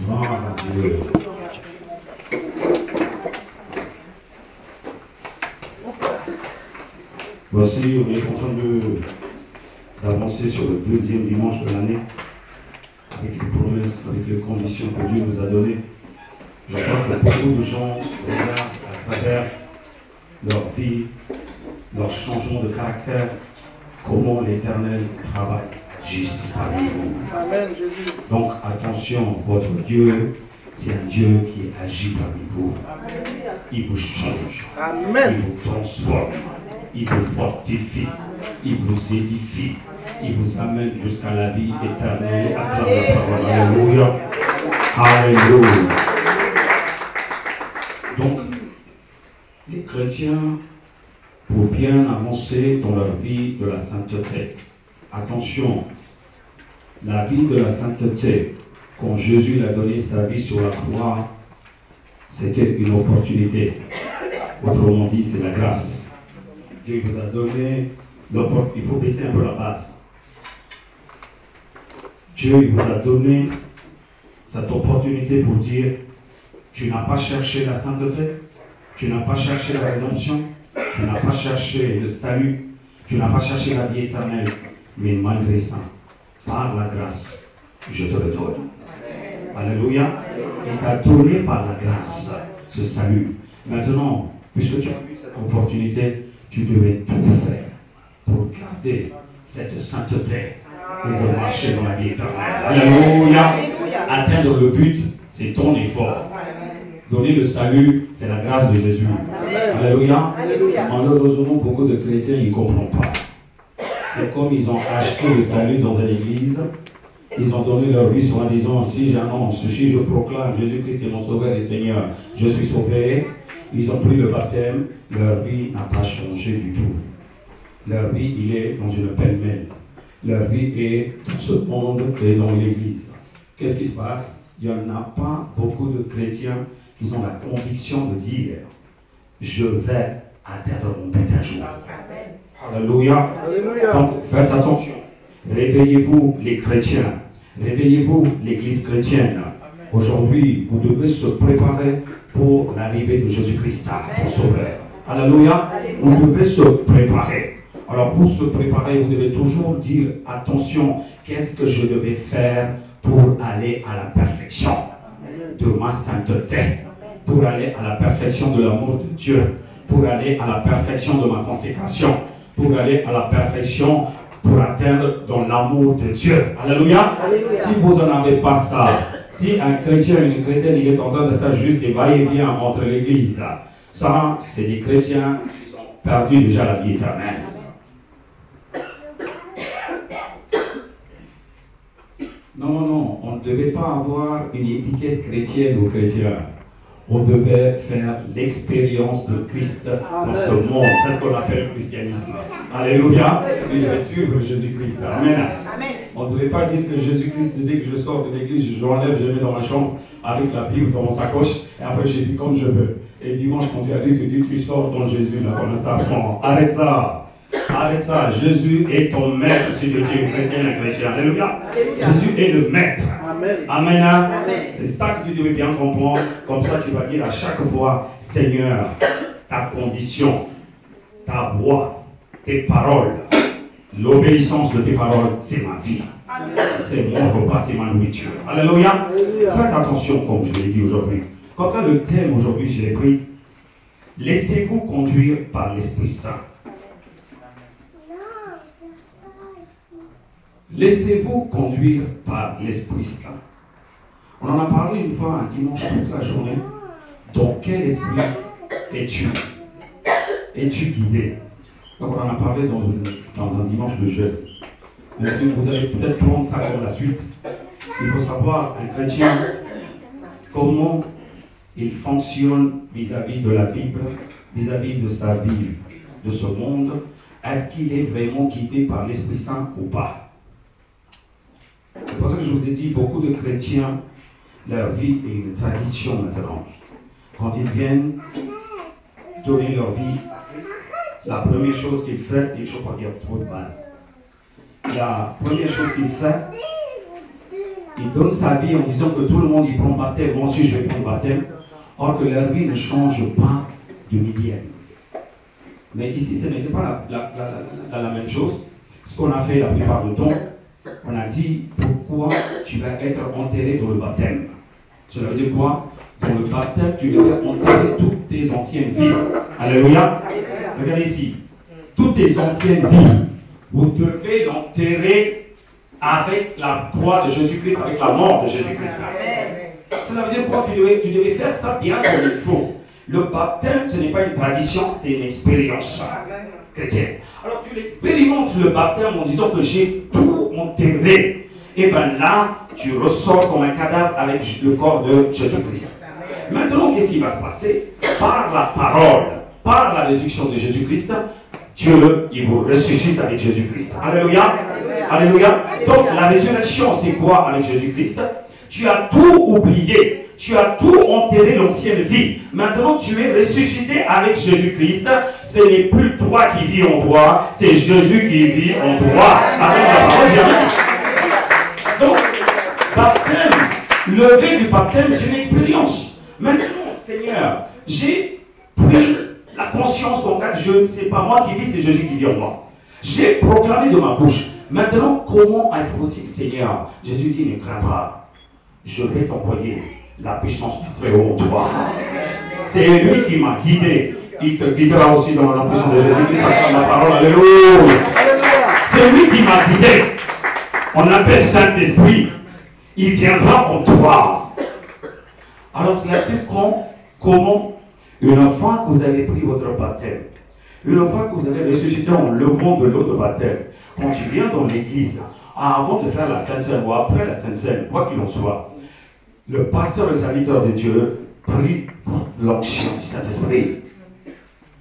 Gloire à Dieu. Voici, on est en train d'avancer sur le deuxième dimanche de l'année, avec les promesses, avec les conditions que Dieu nous a données. Je crois que beaucoup de gens regardent à travers leur vie, leur changement de caractère, comment l'Éternel travaille juste parmi vous. Amen, Jésus. Donc attention, votre Dieu, c'est un Dieu qui agit parmi vous. Il vous change. Amen. Il vous transforme. Il vous fortifie. Il vous édifie. Il vous amène jusqu'à la vie éternelle à travers la parole. Alléluia. Alléluia. Donc, les chrétiens, pour bien avancer dans leur vie de la sainteté, attention, la vie de la sainteté, quand Jésus a donné sa vie sur la croix, c'était une opportunité. Autrement dit, c'est la grâce. Dieu vous a donné l'opportunité. Il faut baisser un peu la base. Dieu vous a donné cette opportunité pour dire, tu n'as pas cherché la sainteté, tu n'as pas cherché la rédemption, tu n'as pas cherché le salut, tu n'as pas cherché la vie éternelle, mais malgré ça, par la grâce, je te le donne. Alléluia. Il t'a donné par la grâce ce salut. Maintenant, puisque tu as eu cette opportunité, tu devais tout faire pour garder cette sainteté et de marcher dans la vie éternelle. Alléluia. Atteindre le but, c'est ton effort. Donner le salut, c'est la grâce de Jésus. Alléluia. Malheureusement, beaucoup de chrétiens ne comprennent pas. C'est comme ils ont acheté le salut dans une église. Ils ont donné leur vie en disant, si j'annonce, si je proclame Jésus-Christ est mon sauveur et Seigneur, je suis sauvé. Ils ont pris le baptême, leur vie n'a pas changé du tout. Leur vie, il est dans une pêle-mêle. Leur vie est dans ce monde et dans l'église. Qu'est-ce qui se passe? Il n'y en a pas beaucoup de chrétiens qui ont la conviction de dire, je vais atteindre mon but un jour. Alléluia. Donc faites attention. Réveillez-vous les chrétiens. Réveillez-vous l'église chrétienne. Aujourd'hui, vous devez se préparer pour l'arrivée de Jésus-Christ, pour Sauveur. Alléluia. Vous devez se préparer. Alors pour se préparer, vous devez toujours dire, attention, qu'est-ce que je devais faire pour aller à la perfection de ma sainteté, pour aller à la perfection de l'amour de Dieu, pour aller à la perfection de ma consécration, pour aller à la perfection, pour atteindre dans l'amour de Dieu. Alléluia. Si vous n'en avez pas ça, si un chrétien ou une chrétienne il est en train de faire juste des va-et-vient entre l'église, ça, c'est des chrétiens qui ont perdu déjà la vie éternelle. Non, on ne devait pas avoir une étiquette chrétienne ou chrétien. On devait faire l'expérience de Christ dans ce monde. C'est ce qu'on appelle le christianisme. Alléluia. On devait suivre Jésus-Christ. Amen. On ne devait pas dire que Jésus-Christ, dès que je sors de l'église, je l'enlève, je le mets dans ma chambre avec la Bible dans mon sacoche et après je vis comme je veux. Et dimanche, quand tu arrives, tu dis, tu sors dans Jésus, là, comme ça. Bon, arrête ça. Arrête ça. Jésus est ton maître si tu es chrétien et chrétien. Alléluia. Jésus est le maître. Amen. C'est ça que tu devais bien comprendre. Comme ça, tu vas dire à chaque fois, Seigneur, ta condition, ta voix, tes paroles, l'obéissance de tes paroles, c'est ma vie. C'est mon repas, c'est ma nourriture. Alléluia. Faites attention, comme je l'ai dit aujourd'hui. Comme ça, le thème aujourd'hui, je l'ai pris. Laissez-vous conduire par l'Esprit Saint. Laissez-vous conduire par l'Esprit Saint. On en a parlé une fois un dimanche toute la journée. Dans quel esprit es-tu? Es-tu guidé? Donc on en a parlé dans un dimanche de jeûne. Mais vous allez peut-être prendre ça comme la suite. Il faut savoir un chrétien, comment il fonctionne vis-à-vis de la Bible, vis-à-vis de sa vie, de ce monde. Est-ce qu'il est vraiment guidé par l'Esprit Saint ou pas? C'est pour ça que je vous ai dit, beaucoup de chrétiens, leur vie est une tradition maintenant. Quand ils viennent donner leur vie à Christ, la première chose qu'ils font, il ne faut pas dire trop de base. La première chose qu'ils font, ils donnent sa vie en disant que tout le monde y prend baptême, moi aussi je vais prendre baptême, or que leur vie ne change pas du midi à midi. Mais ici, ce n'était pas la même chose. Ce qu'on a fait la plupart du temps, on a dit pourquoi tu vas être enterré dans le baptême. Cela veut dire quoi? Dans le baptême, tu devais enterrer toutes tes anciennes vies. Alléluia. Regardez ici. Toutes tes anciennes vies, vous devez l'enterrer avec la croix de Jésus-Christ, avec la mort de Jésus-Christ. Cela veut dire quoi? Tu devais faire ça bien comme il faut. Le baptême, ce n'est pas une tradition, c'est une expérience chrétienne. Alors tu l'expérimentes le baptême en disant que j'ai tout enterré. Et bien là, tu ressors comme un cadavre avec le corps de Jésus-Christ. Maintenant, qu'est-ce qui va se passer? Par la parole, par la résurrection de Jésus-Christ, Dieu, il vous ressuscite avec Jésus-Christ. Alléluia. Alléluia. Donc la résurrection, c'est quoi avec Jésus-Christ? Tu as tout oublié. Tu as tout enterré l'ancienne vie. Maintenant, tu es ressuscité avec Jésus-Christ. Ce n'est plus toi qui vis en toi, c'est Jésus qui vit en toi. Avec la parole, donc, baptême, lever du baptême, c'est une expérience. Maintenant, Seigneur, j'ai pris la conscience qu'en fait, c'est pas moi qui vis, c'est Jésus qui vit en moi. J'ai proclamé de ma bouche. Maintenant, comment est-ce possible, Seigneur? Jésus dit, ne crains pas. Je vais t'envoyer la puissance du Très-Haut en toi. C'est lui qui m'a guidé. Il te guidera aussi dans la puissance de Jésus-Christ par la parole. Alléluia. C'est lui qui m'a guidé. On appelle Saint-Esprit. Il viendra en toi. Alors cela fait comment, une fois que vous avez pris votre baptême, une fois que vous avez ressuscité en levant de l'eau de baptême, quand tu viens dans l'église, avant de faire la Sainte Seine ou après la Sainte Seine, quoi qu'il en soit, le pasteur et serviteur de Dieu prie l'onction du Saint-Esprit.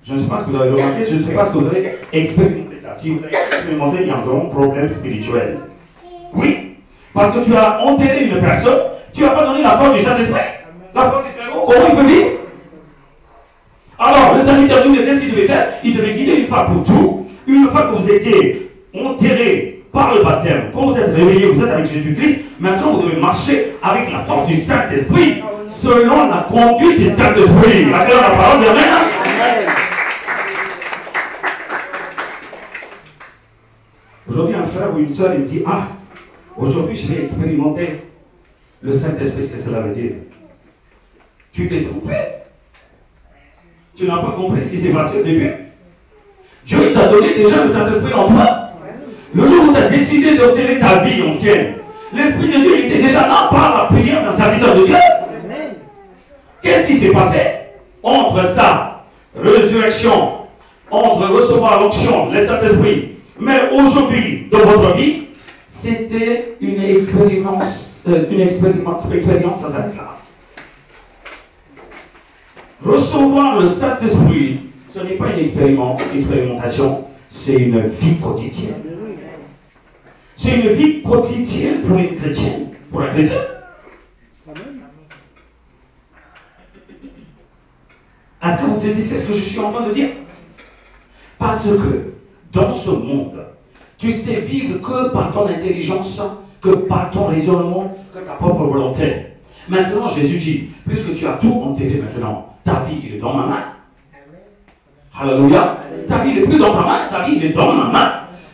Je ne sais pas ce que vous avez remarqué, je ne sais pas ce que vous avez expérimenté ça. Si vous avez expérimenté, il y a un grand problème spirituel. Oui, parce que tu as enterré une personne, tu n'as pas donné la force du Saint-Esprit. La force du Très-Haut, comment il peut vivre? Alors, le serviteur de Dieu, qu'est-ce qu'il devait faire? Il devait guider une fois pour tout. Une fois que vous étiez enterré par le baptême, quand vous êtes réveillé, vous êtes avec Jésus-Christ, maintenant vous devez marcher avec la force du Saint-Esprit, selon la conduite du Saint-Esprit. Accordez la parole de Amen. Aujourd'hui, un frère ou une soeur, il dit, ah, aujourd'hui je vais expérimenter le Saint-Esprit, ce que cela veut dire. Tu t'es trompé. Tu n'as pas compris ce qui s'est passé au début. Dieu t'a donné déjà le Saint-Esprit en toi. Le jour où tu as décidé d'enterrer ta vie ancienne, l'Esprit de Dieu était déjà là par la prière d'un serviteur de Dieu. Qu'est-ce qui s'est passé? Entre ça, résurrection, entre recevoir l'onction, le Saint-Esprit, mais aujourd'hui, dans votre vie, c'était une expérience, ça s'arrête là. Recevoir le Saint-Esprit, ce n'est pas une expérimentation, c'est une vie quotidienne. C'est une vie quotidienne pour une chrétienne, pour un chrétien. Est-ce que vous saisissez ce que je suis en train de dire? Parce que dans ce monde, tu sais vivre que par ton intelligence, que par ton raisonnement, que ta propre volonté. Maintenant, Jésus dit, puisque tu as tout enterré maintenant, ta vie est dans ma main. Alléluia. Ta vie n'est plus dans ta main, ta vie est dans ma main.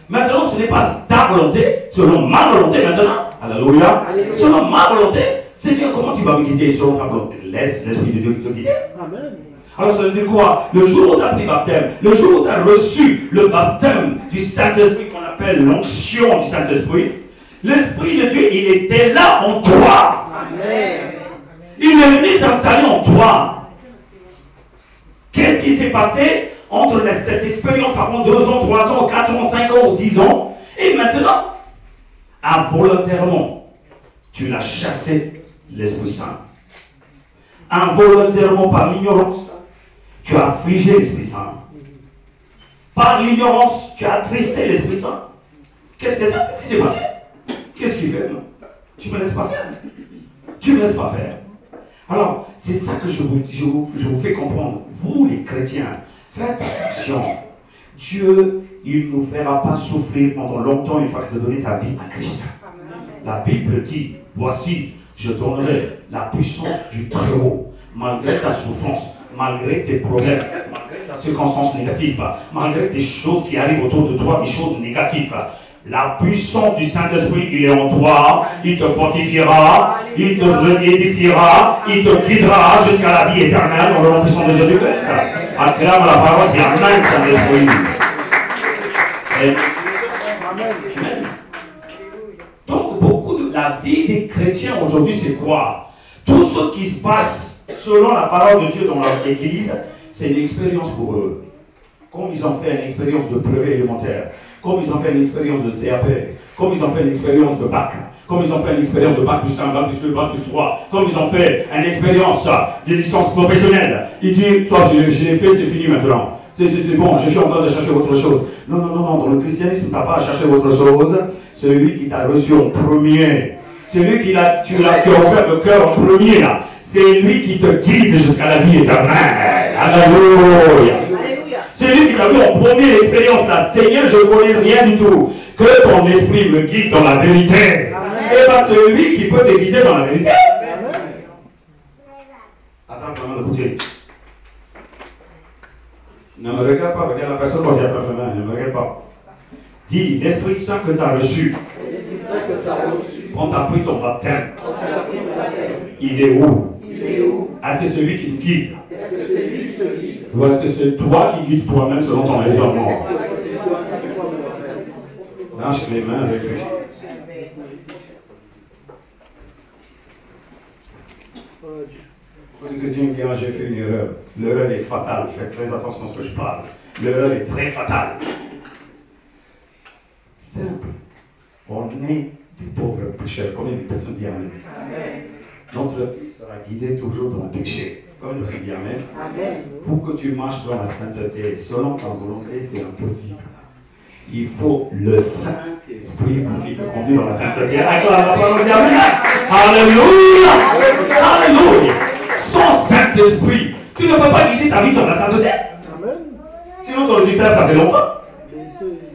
Maintenant, ce n'est pas ta volonté, selon ma volonté maintenant. Alléluia. Selon ma volonté, Seigneur, comment tu vas me guider selon ta volonté? Laisse l'Esprit de Dieu te guider. Amen. Alors ça veut dire quoi? Le jour où tu as pris baptême, le jour où tu as reçu le baptême du Saint-Esprit qu'on appelle l'onction du Saint-Esprit, l'Esprit de Dieu, il était là en toi. Amen. Il est venu s'installer en toi. Qu'est-ce qui s'est passé entre cette expérience avant 2 ans, 3 ans, 4 ans, 5 ans ou 10 ans, et maintenant, involontairement, tu l'as chassé, l'Esprit Saint. Involontairement, par l'ignorance, tu as affligé l'Esprit Saint. Par l'ignorance, tu as attristé l'Esprit Saint. Qu'est-ce que c'est? Qu'est-ce qui s'est passé? Qu'est-ce qu'il fait? Tu ne me laisses pas faire. Tu ne me laisses pas faire. Alors, c'est ça que je vous fais comprendre. Vous, les chrétiens, faites attention. Dieu, il ne nous fera pas souffrir pendant longtemps une fois que tu as donné ta vie à Christ. La Bible dit, voici, je donnerai la puissance du Très-Haut, malgré ta souffrance, malgré tes problèmes, malgré ta circonstance négative, malgré tes choses qui arrivent autour de toi, des choses négatives. La puissance du Saint-Esprit, il est en toi, il te fortifiera, il te réédifiera, il te guidera jusqu'à la vie éternelle dans le nom puissant de Jésus-Christ. Acclame la parole, et Amen, Saint-Esprit. Amen. Donc, beaucoup de la vie des chrétiens aujourd'hui, c'est quoi? Tout ce qui se passe selon la parole de Dieu dans leur église, c'est une expérience pour eux. Comme ils ont fait une expérience de brevet élémentaire, comme ils ont fait une expérience de CAP, comme ils ont fait une expérience de bac, comme ils ont fait une expérience de bac plus 1, bac plus 2, bac plus 3, comme ils ont fait une expérience de licence professionnelle. Ils disent, soit je l'ai fait, c'est fini maintenant. C'est bon, je suis en train de chercher autre chose. Non, non, non, non, dans le christianisme, tu n'as pas à chercher autre chose. Celui qui t'a reçu en premier, celui qui a offert le cœur en premier, là, c'est lui qui te guide jusqu'à la vie éternelle. Alléluia. C'est lui qui t'a vu en première expérience là. Seigneur, je ne connais rien du tout. Que ton esprit me guide dans la vérité. Et bien, c'est lui qui peut te guider dans la vérité. Attends, vraiment, écoutez. Ne me regarde pas, regarde la personne quand il y a pas de main, ne me regarde pas. Dis, l'Esprit Saint que tu as reçu. Quand tu as pris ton baptême, il est où? Est-ce que c'est lui qui te guide? Ou est-ce que c'est toi qui guides toi-même selon ton raisonnement? Lâche les mains avec lui. Beaucoup de chrétiens disent, j'ai fait une erreur. L'erreur est fatale. Faites très attention à ce que je parle. L'erreur est très fatale. Simple. On est des pauvres pécheurs. Combien de personnes disent Amen? Notre vie sera guidée toujours dans le péché. Combien de personnes disent Amen? Pour que tu marches dans la sainteté, selon ta volonté, c'est impossible. Il faut le Saint-Esprit pour qu'il te conduise dans la sainteté. Alléluia! Alléluia! Sans Saint-Esprit, tu ne peux pas guider ta vie dans la sainteté. Sinon, tu aurais dû faire ça fait longtemps.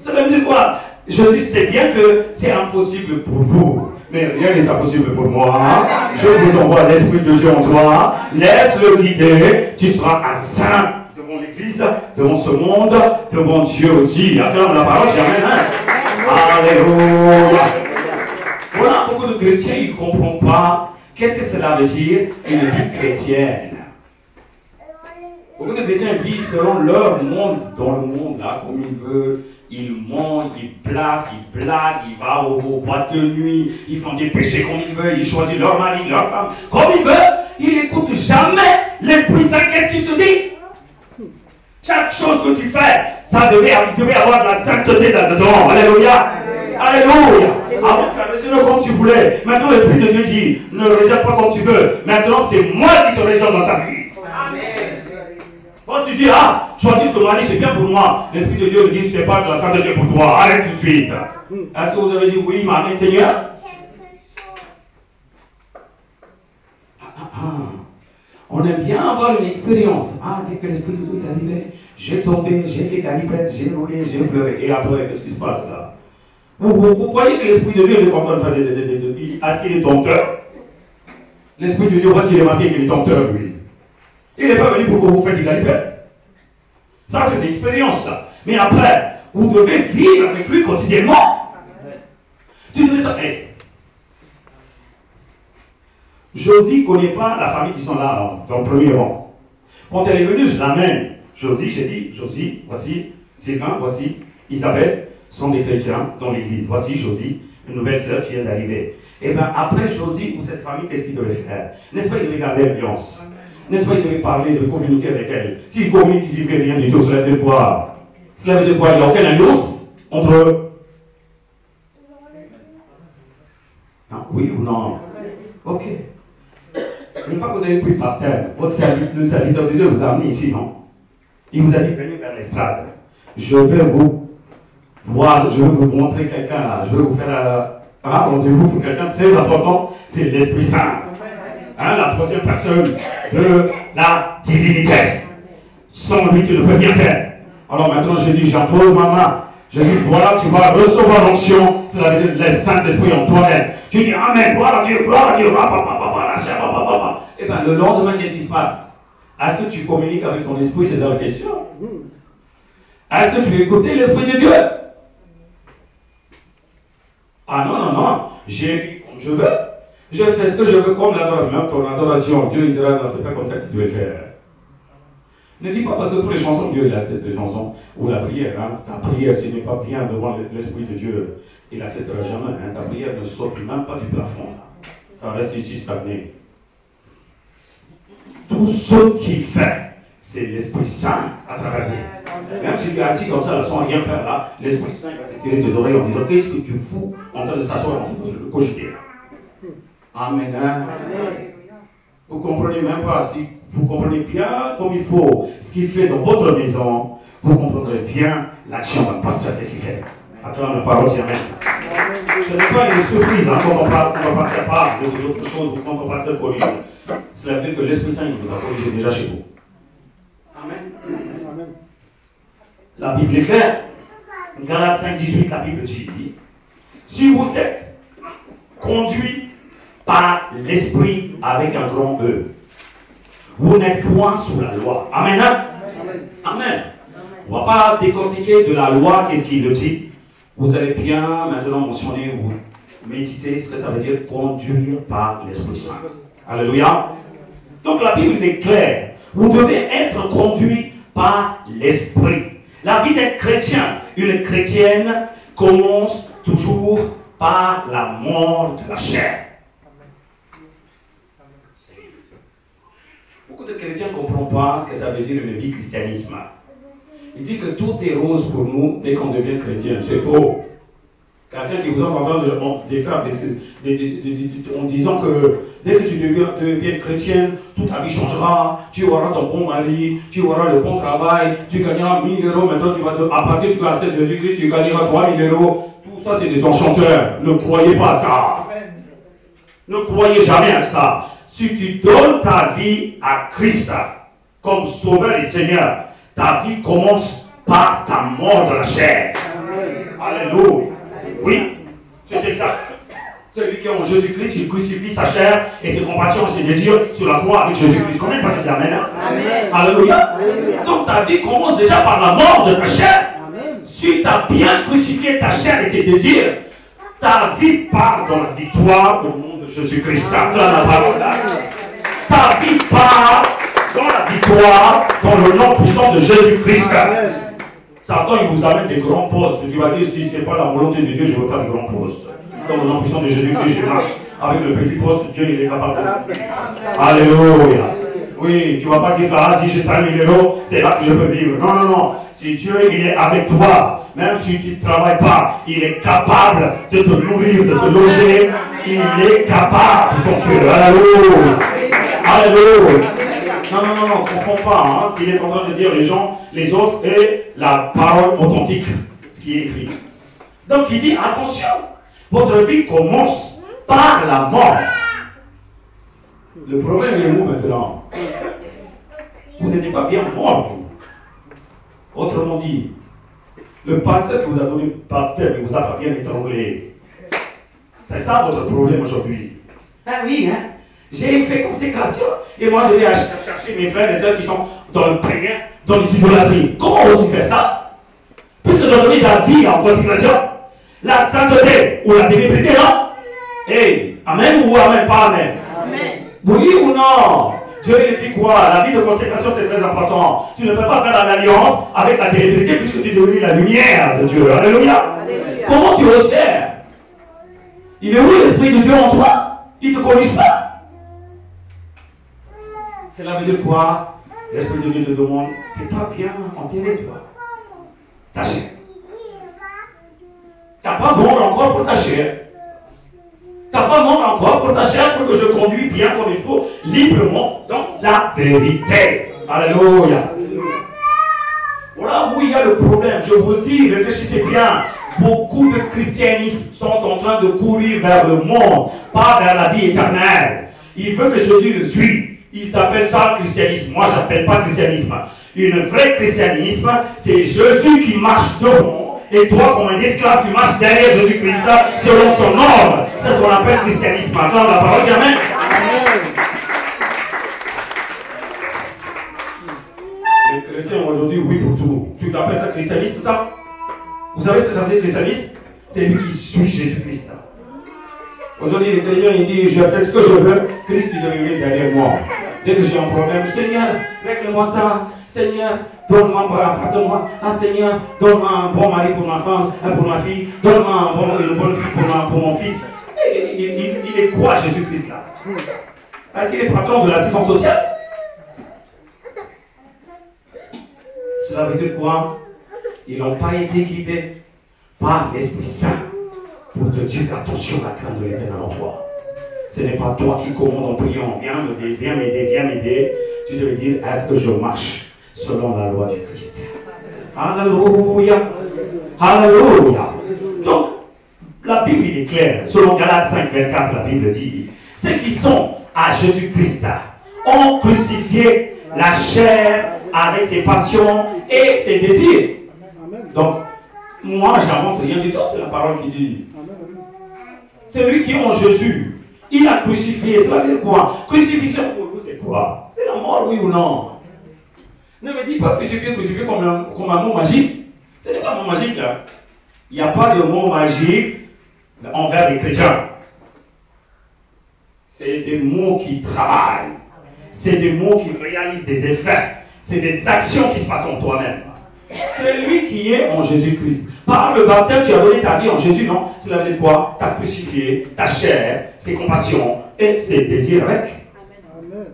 Ça veut dire quoi? Je dis, c'est bien que c'est impossible pour vous, mais rien n'est impossible pour moi. Je vous envoie l'Esprit de Dieu en toi. Laisse-le guider. Tu seras un saint devant l'Église, devant ce monde, devant Dieu aussi. Acclame la parole, jamais. Alléluia. Voilà, beaucoup de chrétiens, ils ne comprennent pas. Qu'est-ce que cela veut dire, une vie chrétienne? Beaucoup de chrétiens vivent selon leur monde, dans le monde, là, comme ils veulent. Ils mentent, ils blaguent, ils vont aux boîtes de nuit, ils font des péchés comme ils veulent, ils choisissent leur mari, leur femme, comme ils veulent. Ils n'écoutent jamais l'Esprit Saint. Qu'est-ce que tu te dis? Chaque chose que tu fais, ça devait avoir de la sainteté là-dedans. Alléluia. Alléluia. Avant, tu as raisonné comme tu voulais. Maintenant, l'Esprit de Dieu dit, ne raisonne pas comme tu veux. Maintenant, c'est moi qui te raisonne dans ta vie. Quand tu dis, choisis ce mari, c'est bien pour moi, l'Esprit de Dieu dit, c'est pas de la sainteté pour toi, arrête tout de suite. Est-ce que vous avez dit oui, Amen, Seigneur? On aime bien avoir une expérience. Dès que l'Esprit de Dieu est arrivé, j'ai tombé, j'ai fait galipette, j'ai roulé, j'ai pleuré. Et après, qu'est-ce qui se passe là? Vous croyez que l'Esprit de Dieu est en train de faire est-ce qu'il est dompteur? L'Esprit de Dieu, voici il est marqué qu'il est dompteur, lui. Il n'est pas venu pour que vous fassiez des galipettes. Ça, c'est une expérience, ça. Mais après, vous devez vivre avec lui quotidiennement. Tu devais ça. Josie ne connaît pas la famille qui sont là, dans le premier rang. Quand elle est venue, je l'amène. Josie, j'ai dit, Josie, voici Sylvain, voici Isabelle, sont des chrétiens dans l'église. Voici Josie, une nouvelle sœur qui vient d'arriver. Et bien, après Josie ou cette famille, qu'est-ce qu'il devait faire? N'est-ce pas, il devait garder l'alliance? N'est-ce pas, il devait parler, de communiquer avec elle? S'il communique, il ne fait rien du tout, cela veut dire quoi? Cela veut dire quoi? Il n'y a aucune alliance entre eux? Oui ou non? Ok. Une fois que vous avez pris par terre, le serviteur de Dieu vous a amené ici, non? Il vous a dit, venez vers l'estrade. Je vais vous voir, je vais vous montrer quelqu'un là. Je vais vous faire un rendez-vous pour quelqu'un de très important, c'est l'Esprit Saint. La troisième personne de la divinité. Sans lui, tu ne peux rien faire. Alors maintenant, je dis, j'appose ma main Jésus, voilà, tu vas recevoir l'onction, c'est le Saint-Esprit en toi-même. Tu dis Amen, gloire à Dieu, et bien le lendemain, qu'est-ce qui se passe? Est-ce que tu communiques avec ton esprit? C'est la question. Est-ce que tu veux écouter l'Esprit de Dieu? Ah non, non, non, j'ai mis comme je veux. Je fais ce que je veux comme l'adoration. Même ton adoration, Dieu il dira, non, c'est pas comme ça que tu dois faire. Ne dis pas parce que pour les chansons, Dieu il accepte les chansons ou la prière. Hein. Ta prière, ce n'est pas bien devant l'Esprit de Dieu, il n'acceptera jamais. Hein. Ta prière ne sort même pas du plafond. Ça reste ici stagné. Tout ce qu'il fait, c'est l'Esprit Saint à travers vous. Même si tu es assis comme ça, sans rien faire là, l'Esprit Saint va te tirer tes oreilles en disant qu'est-ce que tu fous en train de s'asseoir en train de cogiter là. Amen. Hein? Vous comprenez même pas, si vous comprenez bien comme il faut ce qu'il fait dans votre maison, vous comprendrez bien l'action d'un pasteur, qu'est-ce qu'il fait. Attends, la parole, c'est Amen. Ce n'est pas une surprise hein, quand on va passer par d'autres choses ou quand on passe pour lui. Cela veut dire que l'Esprit Saint vous a corrigé déjà chez vous. Amen. La Bible est claire. Galates 5, 18, la Bible dit si vous êtes conduit par l'Esprit avec un grand E, vous n'êtes point sous la loi. Amen. Amen. On ne va pas décortiquer de la loi, qu'est-ce qu'il le dit. Vous allez bien maintenant mentionner ou méditer ce que ça veut dire conduire par l'Esprit Saint. Alléluia. Donc la Bible est claire. Vous devez être conduit par l'Esprit. La vie d'être chrétien, une chrétienne, commence toujours par la mort de la chair. Beaucoup de chrétiens ne comprennent pas ce que ça veut dire une vie christianisme. Il dit que tout est rose pour nous dès qu'on devient chrétien. C'est faux. Quelqu'un qui vous entend de faire en disant que dès que tu deviens chrétien, toute ta vie changera, tu auras ton bon mari, tu auras le bon travail, tu gagneras 1000 euros, maintenant à partir du verset de Jésus-Christ, tu gagneras 3000 euros. Tout ça, c'est des enchanteurs. Ne croyez pas à ça. Ne croyez jamais à ça. Si tu donnes ta vie à Christ comme sauveur et Seigneur, ta vie commence par ta mort de la chair. Alléluia. Oui, c'est exact. Celui qui est en Jésus-Christ, il crucifie sa chair et ses compassions et ses désirs sur la croix avec Jésus-Christ. Combien de personnes disent Amen? Alléluia. Alléluia. Donc ta vie commence déjà par la mort de ta chair. Amen. Si tu as bien crucifié ta chair et ses désirs, ta vie part dans la victoire au nom de Jésus-Christ. Ta vie part dans la victoire dans le nom puissant de Jésus-Christ. Satan, il vous amène des grands postes. Tu vas dire, si ce n'est pas la volonté de Dieu, je ne veux pas de grands postes. Dans le nom puissant de Jésus-Christ, je marche. Avec le petit poste, Dieu, il est capable de. Alléluia. Oui, tu ne vas pas dire, ah, si j'ai 5 000 euros, c'est là que je peux vivre. Non, non, non. Si Dieu, il est avec toi, même si tu ne travailles pas, il est capable de te nourrir, de te loger. Il est capable, ton Dieu. Alléluia. Alléluia. Non, non, non, non, ne comprends pas hein, ce qu'il est en train de dire les gens, les autres, et la parole authentique, ce qui est écrit. Donc il dit, attention, votre vie commence par la mort. Le problème est où maintenant? Vous n'êtes pas bien mort, vous. Autrement dit, le pasteur qui vous a donné le baptême, il vous a pas bien étranglé. C'est ça votre problème aujourd'hui. Ah oui, hein? J'ai fait consécration et moi je vais chercher mes frères et sœurs qui sont dans le païen, dans les idolâtries. Comment oses-tu faire ça? Puisque dans le ta vie en consécration, la sainteté ou la ténébrité, non? Hey, amen ou amen, pas amen? Amen. Oui ou non? Dieu il dit quoi? La vie de consécration c'est très important. Tu ne peux pas faire l'alliance avec la ténébrité puisque tu deviens la lumière de Dieu. Alléluia. Alléluia. Comment tu oses faire? Il est où l'Esprit de Dieu en toi? Il ne te corrige pas. Cela veut dire quoi? L'Esprit de Dieu te demande, tu n'es pas bien enterré, toi. Ta chair. Tu n'as pas monde encore pour ta chair. Tu n'as pas monde encore pour ta chair pour que je conduis bien comme il faut, librement, dans la vérité. Alléluia. Voilà où il y a le problème. Je vous dis, réfléchissez bien. Beaucoup de christianistes sont en train de courir vers le monde, pas vers la vie éternelle. Ils veulent que Jésus le suive. Ils s'appellent ça christianisme. Moi, je n'appelle pas christianisme. Une vraie christianisme, c'est Jésus qui marche devant Et toi, comme un esclave, tu marches derrière Jésus-Christ selon son ordre. C'est ce qu'on appelle christianisme. Attends, la parole jamais. Les chrétiens aujourd'hui, oui pour tout. Tu appelles ça christianisme, ça? Vous savez ce que ça veut dire christianisme? C'est lui qui suit Jésus-Christ. Aujourd'hui, les chrétiens, ils disent, je fais ce que je veux, Christ, il devient derrière moi. Dès que j'ai un problème, Seigneur, règle-moi ça. Seigneur, donne-moi, pardonne-moi. Ah, Seigneur, donne-moi un bon mari pour ma femme, pour ma fille. Donne-moi une bonne fille pour mon fils. Il est quoi, Jésus-Christ, là? Est-ce qu'il est patron de l'assistance sociale? Cela veut dire quoi? Ils n'ont pas été guidés par l'Esprit Saint pour te dire attention à la crainte de l'Éternel en toi. Ce n'est pas toi qui commandes en priant, viens m'aider, viens m'aider, viens m'aider. Tu devais dire, est-ce que je marche selon la loi du Christ? Alléluia. Alléluia. Donc, la Bible il est claire. Selon Galates 5, 24, la Bible dit, ceux qui sont à Jésus-Christ ont crucifié la chair avec ses passions et ses désirs. Donc, moi, j'invente rien du tout, c'est la parole qui dit. Celui qui est en Jésus, il a crucifié. Cela veut dire quoi? Crucifixion pour vous, c'est quoi? C'est la mort, oui ou non? Ne me dis pas crucifié comme un mot magique. Ce n'est pas un mot magique, là. Il n'y a pas de mot magique envers les chrétiens. C'est des mots qui travaillent. C'est des mots qui réalisent des effets. C'est des actions qui se passent en toi-même. Celui qui est en Jésus-Christ. Par le baptême, tu as donné ta vie en Jésus, non? Cela veut dire quoi? Tu as crucifié ta chair, ses compassions et ses désirs avec. Amen.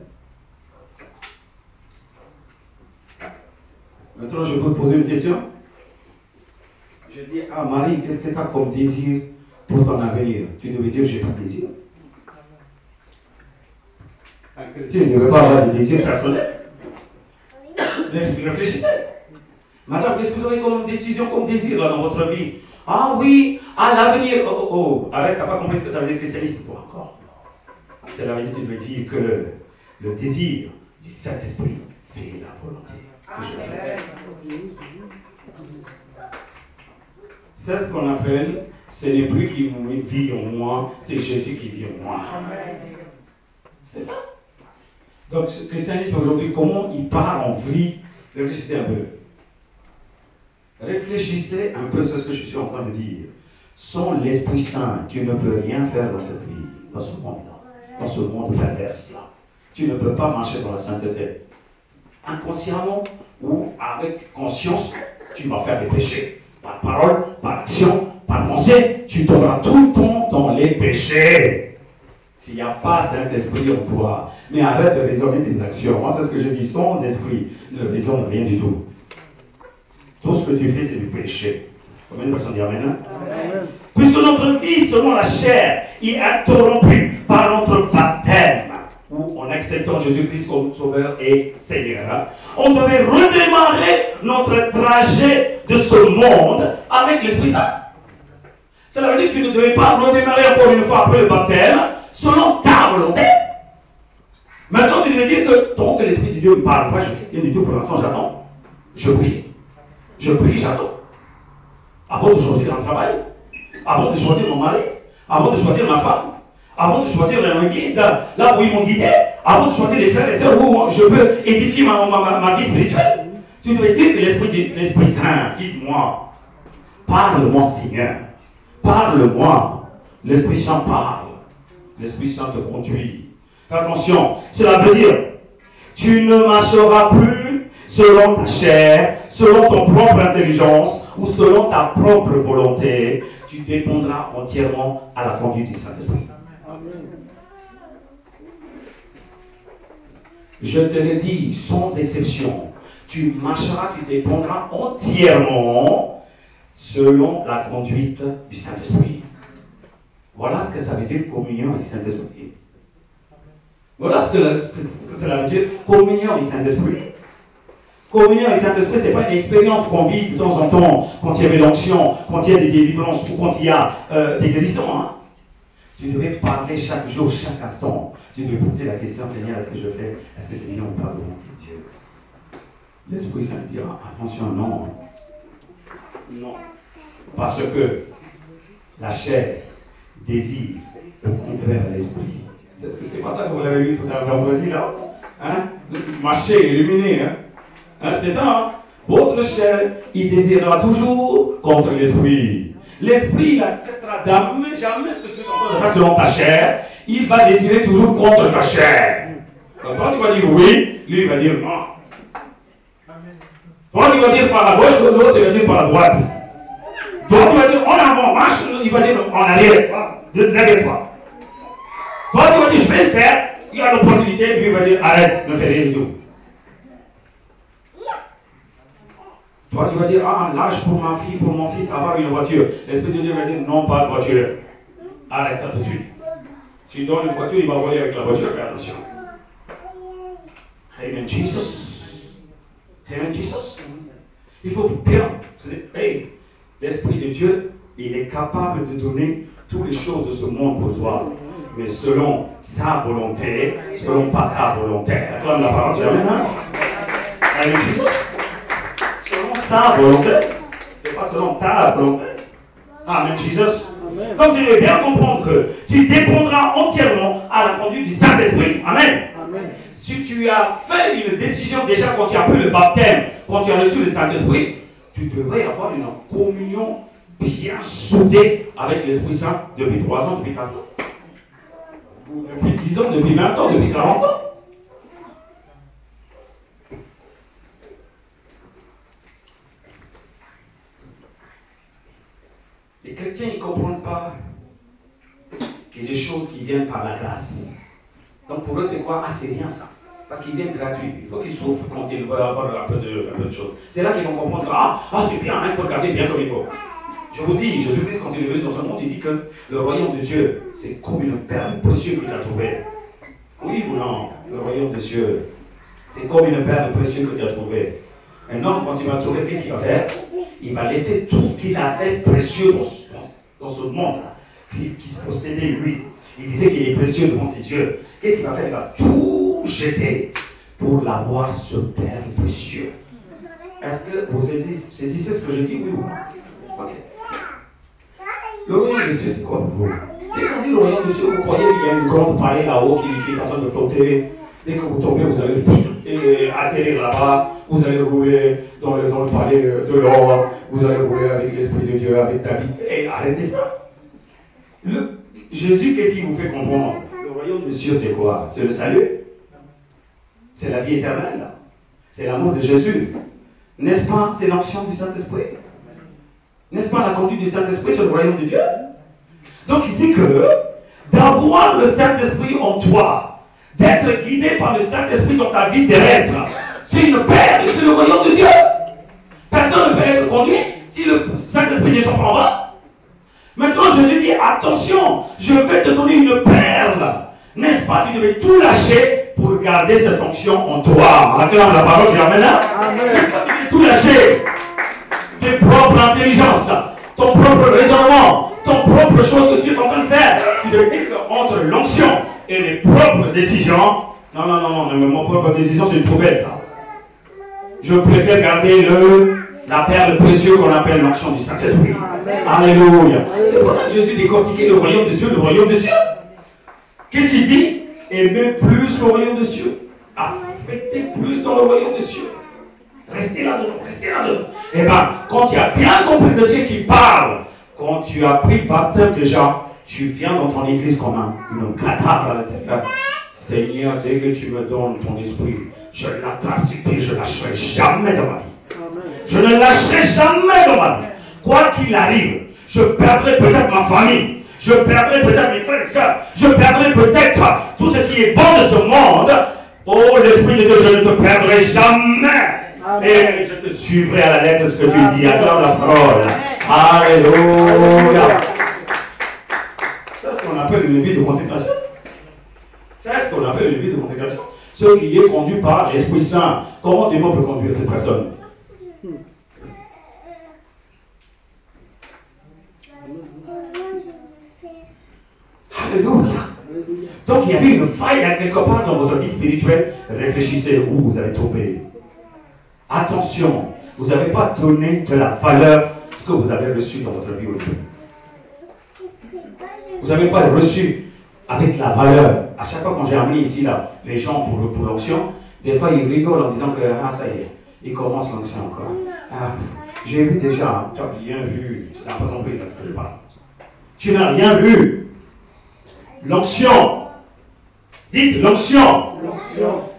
Maintenant, je peux te poser une question. Je dis, ah Marie, qu'est-ce que tu as comme désir pour ton avenir? Tu devais dire, j'ai pas de désir. Un chrétien ne veut pas avoir de désir personnel. Réfléchissez. Madame, qu'est-ce que vous avez comme décision, comme désir là, dans votre vie? Ah oui, à l'avenir. Oh, arrête, t'as pas compris ce que ça veut dire christianisme, toi encore. Cela veut dire, tu veux dire que le désir du Saint-Esprit, c'est la volonté que je fais. C'est ce qu'on appelle, ce n'est plus qui vit en moi, c'est Jésus qui vit en moi. C'est ça. Donc, ce christianisme aujourd'hui, comment il part en vie? Réfléchissez un peu. Réfléchissez un peu sur ce que je suis en train de dire. Sans l'Esprit Saint, tu ne peux rien faire dans cette vie, dans ce monde-là, dans ce monde perverse-là. Tu ne peux pas marcher dans la sainteté. Inconsciemment ou avec conscience, tu vas faire des péchés. Par parole, par action, par pensée, tu tomberas tout le temps dans les péchés. S'il n'y a pas Saint-Esprit en toi. Mais arrête de raisonner des actions. Moi, c'est ce que je dis. Sans esprit, ne raisonne rien du tout. Tout ce que tu fais, c'est du péché. Combien de personnes disent Amen? Puisque notre vie, selon la chair, est interrompue par notre baptême, ou en acceptant Jésus-Christ comme Sauveur et Seigneur, on devait redémarrer notre trajet de ce monde avec l'Esprit Saint. Cela veut dire que tu ne devais pas redémarrer encore une fois après le baptême, selon ta volonté. Maintenant, tu devais dire que tant que l'Esprit de Dieu ne parle pas, je fais rien du tout pour l'instant, j'attends. Je prie. Je prie, j'attends. Avant de choisir un travail, avant de choisir mon mari, avant de choisir ma femme, avant de choisir l'église, là où ils m'ont guidé, avant de choisir les frères et sœurs où je peux édifier ma vie spirituelle. Tu devais dire que l'Esprit Saint, guide-moi. Parle-moi, Seigneur. Parle-moi. L'Esprit Saint parle. L'Esprit Saint te conduit. Fais attention, cela veut dire, tu ne marcheras plus selon ta chair, selon ton propre intelligence ou selon ta propre volonté. Tu dépendras entièrement à la conduite du Saint-Esprit. Je te le dis, sans exception, tu marcheras, tu dépendras entièrement selon la conduite du Saint-Esprit. Voilà ce que ça veut dire communion avec le Saint-Esprit. Voilà ce que cela veut dire communion avec le Saint-Esprit. Communion avec le Saint-Esprit, ce n'est pas une expérience qu'on vit de temps en temps quand il y a des l'onction, quand il y a des délivrances ou quand il y a des guérisons. Hein. Tu devais parler chaque jour, chaque instant. Tu devais poser la question, Seigneur, est-ce que je fais? Est-ce que c'est bien ou pas devant Dieu? L'Esprit Saint dira, attention, non. Non. Parce que la chair désire beaucoup vers l'esprit. C'est pas ça que vous l'avez vu tout à l'heure vendredi là? Hein? Marcher, illuminé. Hein? C'est ça, hein? Votre chair, il désirera toujours contre l'esprit. L'esprit, il acceptera jamais ce que tu es faire selon ta chair. Il va désirer toujours contre ta chair. Donc toi, tu vas dire oui, lui, il va dire non. Toi, tu vas dire par la gauche, l'autre, il va dire par la droite. Toi, tu vas dire en avant, marche, il va dire en arrière, derrière toi. Toi, tu vas dire je vais le faire, il a l'opportunité, lui, il va dire arrête, ne fais rien du tout. Toi, tu vas dire, ah, l'âge pour ma fille, pour mon fils, avoir une voiture. L'Esprit de Dieu va dire, non, pas de voiture. Arrête ça tout de suite. Si tu donnes une voiture, il va voler avec la voiture, fais attention. Amen, Jesus. Amen, Jesus. Il faut bien. Hey, l'Esprit de Dieu, il est capable de donner toutes les choses de ce monde pour toi. Mais selon sa volonté, selon pas ta volonté. Acclame la parole de Dieu. Amen, Jesus. Sa volonté, c'est pas selon ta volonté. Amen, Jesus. Amen. Donc tu devais bien comprendre que tu dépendras entièrement à la conduite du Saint-Esprit. Amen. Amen. Si tu as fait une décision déjà quand tu as pris le baptême, quand tu as reçu le Saint-Esprit, tu devrais avoir une communion bien soudée avec l'Esprit Saint depuis 3 ans, depuis 4 ans. Depuis 10 ans, depuis 20 ans, depuis 40 ans. Les chrétiens, ils ne comprennent pas qu'il y a des choses qui viennent par la grâce. Donc pour eux, c'est quoi? Ah, c'est rien ça. Parce qu'ils viennent gratuits. Il faut qu'ils souffrent quand ils veulent avoir un peu de choses. C'est là qu'ils vont comprendre que, c'est bien, il faut le garder bien comme il faut. Je vous dis, Jésus-Christ, quand il est venu dans ce monde, il dit que le royaume de Dieu, c'est comme une perle précieuse qu'il a trouvée. Oui ou non? Le royaume de Dieu, c'est comme une perle précieuse que tu as trouvée. Maintenant, quand il va trouver, qu'est-ce qu'il va faire? Il va laisser tout ce qu'il avait précieux dans ce monde-là, qui se possédait lui. Il disait qu'il est précieux devant ses yeux. Qu'est-ce qu'il va faire? Il va tout jeter pour l'avoir, ce Père précieux. Est-ce que vous saisissez ce que je dis, oui ou non? Ok. Le royaume de Dieu, c'est quoi pour vous? Dès qu'on dit le royaume de Dieu, vous croyez qu'il y a une grande palais là-haut qui est en train de flotter. Dès que vous tombez, vous allez atterrir là-bas, vous allez rouler dans le palais de l'or, vous allez rouler avec l'Esprit de Dieu, avec David. Et arrêtez ça. Jésus, qu'est-ce qu'il vous fait comprendre? Le royaume de Dieu, c'est quoi? C'est le salut. C'est la vie éternelle. C'est l'amour de Jésus. N'est-ce pas? C'est l'onction du Saint-Esprit. N'est-ce pas la conduite du Saint-Esprit sur le royaume de Dieu? Donc il dit que d'avoir le Saint-Esprit en toi, d'être guidé par le Saint-Esprit dans ta vie terrestre, c'est une perle, c'est le royaume de Dieu. Personne ne peut être conduit si le Saint-Esprit ne s'en prend pas. Maintenant, Jésus dit, attention, je vais te donner une perle. N'est-ce pas? Tu devais tout lâcher pour garder cette onction en toi. Acclame la parole qui amène là. N'est-ce pas? Tu devais tout lâcher. Tes propres intelligences, ton propre raisonnement, ton propre chose que tu es en train de faire. Tu devais dire qu'entre l'onction et mes propres décisions, non, mon propre décision, c'est une poubelle, ça. Je préfère garder la perle précieuse qu'on appelle l'onction du Saint-Esprit. Alléluia. C'est pour ça que Jésus décortiquait le royaume de Dieu, le royaume de Dieu. Qu'est-ce qu'il dit? Aimez plus le royaume de Dieu. Affectez plus dans le royaume de Dieu. Restez là-dedans, restez là-dedans. Eh bien, quand tu as bien compris de Dieu qui parle, quand tu as pris le baptême déjà, tu viens dans ton église comme une cadavre à l'intérieur. Seigneur, dès que tu me donnes ton esprit, je l'attrape sur pied, je ne lâcherai jamais dans ma vie. Je ne lâcherai jamais dans ma vie. Quoi qu'il arrive, je perdrai peut-être ma famille, je perdrai peut-être mes frères et sœurs, je perdrai peut-être tout ce qui est bon de ce monde. Oh, l'Esprit de Dieu, je ne te perdrai jamais. Amen. Et je te suivrai à la lettre ce que tu dis. Acclame la parole. Alléluia. C'est ce qu'on appelle une vie de consécration. C'est ce qu'on appelle une vie de consécration. Ce qui est conduit par l'Esprit Saint. Comment Dieu peut conduire cette personne? Alléluia. Donc il y avait une faille à quelque part dans votre vie spirituelle. Réfléchissez où vous avez trouvé. Attention, vous n'avez pas donné de la valeur, ce que vous avez reçu dans votre vie aujourd'hui. Vous n'avez pas reçu avec la valeur. À chaque fois quand j'ai amené ici là, les gens pour l'onction, des fois ils rigolent en disant que ça y est, ils commencent l'onction encore. J'ai vu déjà, tu n'as rien vu, tu n'as pas compris de ce que je parle. Tu n'as rien vu. L'onction. Dites l'onction.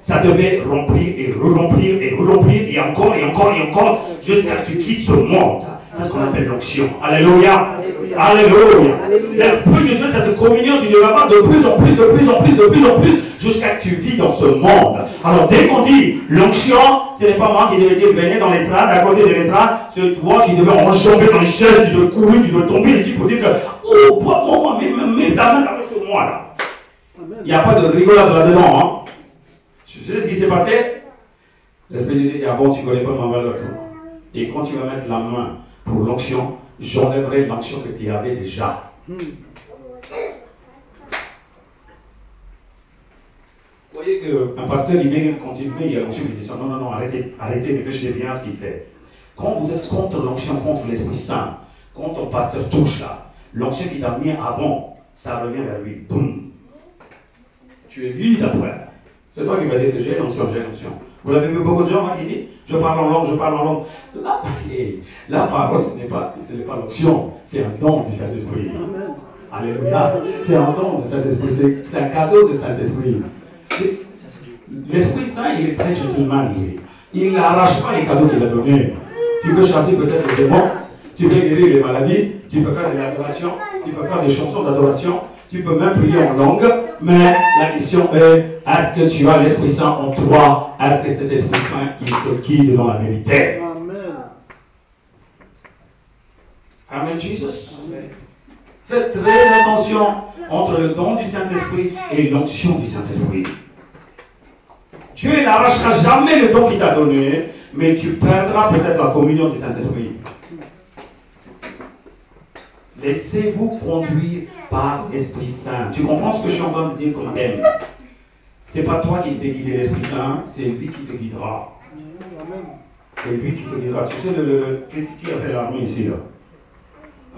Ça devait remplir et re-remplir et re-remplir et encore et encore et encore jusqu'à ce que tu quittes ce monde. C'est ce qu'on appelle l'onction. Alléluia. Alléluia. L'Esprit de Dieu, cette communion, tu devras avoir de plus en plus, de plus en plus, de plus en plus, jusqu'à ce que tu vis dans ce monde. Alors dès qu'on dit l'onction, ce n'est pas moi qui devais dire venez dans l'estrade, à côté de l'estrade, c'est toi qui devais enjamber dans les chaises, tu dois courir, tu dois tomber ici pour dire que oh, moi, mets ta main sur moi là. Il n'y a pas de rigolade là-dedans. Hein. Tu sais ce qui s'est passé? L'Esprit de Dieu dit, ah bon, tu ne connais pas ma valeur, toi. Et quand tu vas mettre la main pour l'onction, j'enlèverai l'onction que tu avais déjà. Vous voyez qu'un pasteur, il vient continuer, il y a l'onction, il dit non, arrêtez, réfléchissez bien à ce qu'il fait. Quand vous êtes contre l'onction, contre l'Esprit Saint, quand ton pasteur touche là, l'onction qu'il t'a mis avant, ça revient vers lui. Boum. Tu es vide après. C'est toi qui vas dire que j'ai l'onction. Vous l'avez vu beaucoup de gens qui disent je parle en langue. La parole, ce n'est pas l'onction, c'est un don du Saint-Esprit. Alléluia. C'est un don du Saint-Esprit, c'est un cadeau du Saint-Esprit. L'Esprit Saint, il est très gentleman, lui. Il n'arrache pas les cadeaux qu'il a donnés. Tu peux chasser peut-être les démons, tu peux guérir les maladies, tu peux faire de l'adoration, tu peux faire des chansons d'adoration, tu peux même prier en langue, mais la question est, est-ce que tu as l'Esprit Saint en toi? Est-ce que cet Esprit Saint, il te guide dans la vérité? Amen. Amen, Jesus. Amen. Faites très attention entre le don du Saint-Esprit et l'onction du Saint-Esprit. Dieu n'arrachera jamais le don qu'il t'a donné, mais tu perdras peut-être la communion du Saint-Esprit. Laissez-vous conduire par l'Esprit Saint. Tu comprends ce que je suis en train de dire comme thème? Ce n'est pas toi qui te guides l'Esprit Saint, c'est lui qui te guidera. C'est lui qui te guidera. Tu sais, qui a fait l'armée ici là?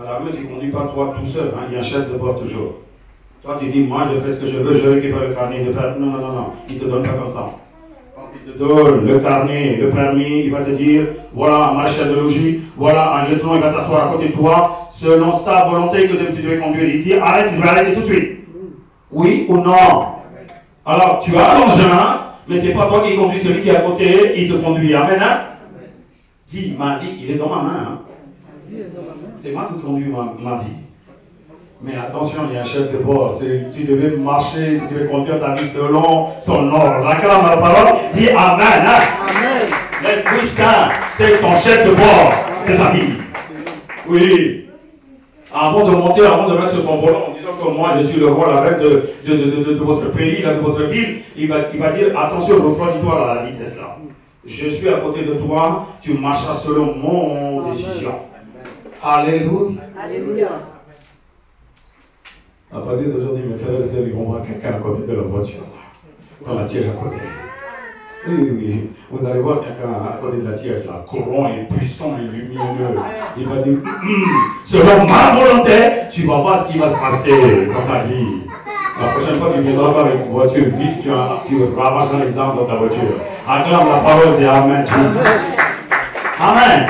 À l'armée, tu ne conduis pas toi tout seul, hein? Il y a un chef de bord toujours. Toi, tu dis, moi, je fais ce que je veux, je récupère le carnet de permis. Non. Il ne te donne pas comme ça. Quand il te donne le carnet, le permis, il va te dire, voilà un maréchal de logis, voilà un lieutenant, il va t'asseoir à côté de toi, selon sa volonté que tu devais conduire. Il dit, arrête, tu dois arrêter tout de suite. Oui ou non? Alors, tu as l'engin, mais ce n'est pas toi qui conduis, celui qui est à côté, il te conduit. Amen, hein? Dis, ma vie, il est dans ma main. Hein? C'est moi qui conduis ma vie. Mais attention, il y a un chef de bord. Tu devais marcher, tu devais conduire ta vie selon son ordre. Acclame la parole, dis Amen. Hein? Amen. L'Esprit Saint, c'est ton chef de bord de ta vie. Oui. Avant de monter, avant de mettre sur ton volant en disant que moi je suis le roi, la reine de votre pays, là, de votre ville, il va dire attention, refroidis-toi à la vitesse là. Je suis à côté de toi, tu marcheras selon mon décision. Alléluia. Alléluia. À partir d'aujourd'hui, mes frères et sœurs, ils vont voir quelqu'un à côté de leur voiture. Dans la siège à côté. Oui. Vous allez voir quelqu'un à côté de la siège, là, courant et puissant et lumineux. Il va dire, selon ma volonté, tu vas voir ce qui va se passer dans ta vie. La prochaine fois que tu viendras voir avec une voiture vite, tu ramasses un exemple dans ta voiture. Acclame la parole de Amen. Amen.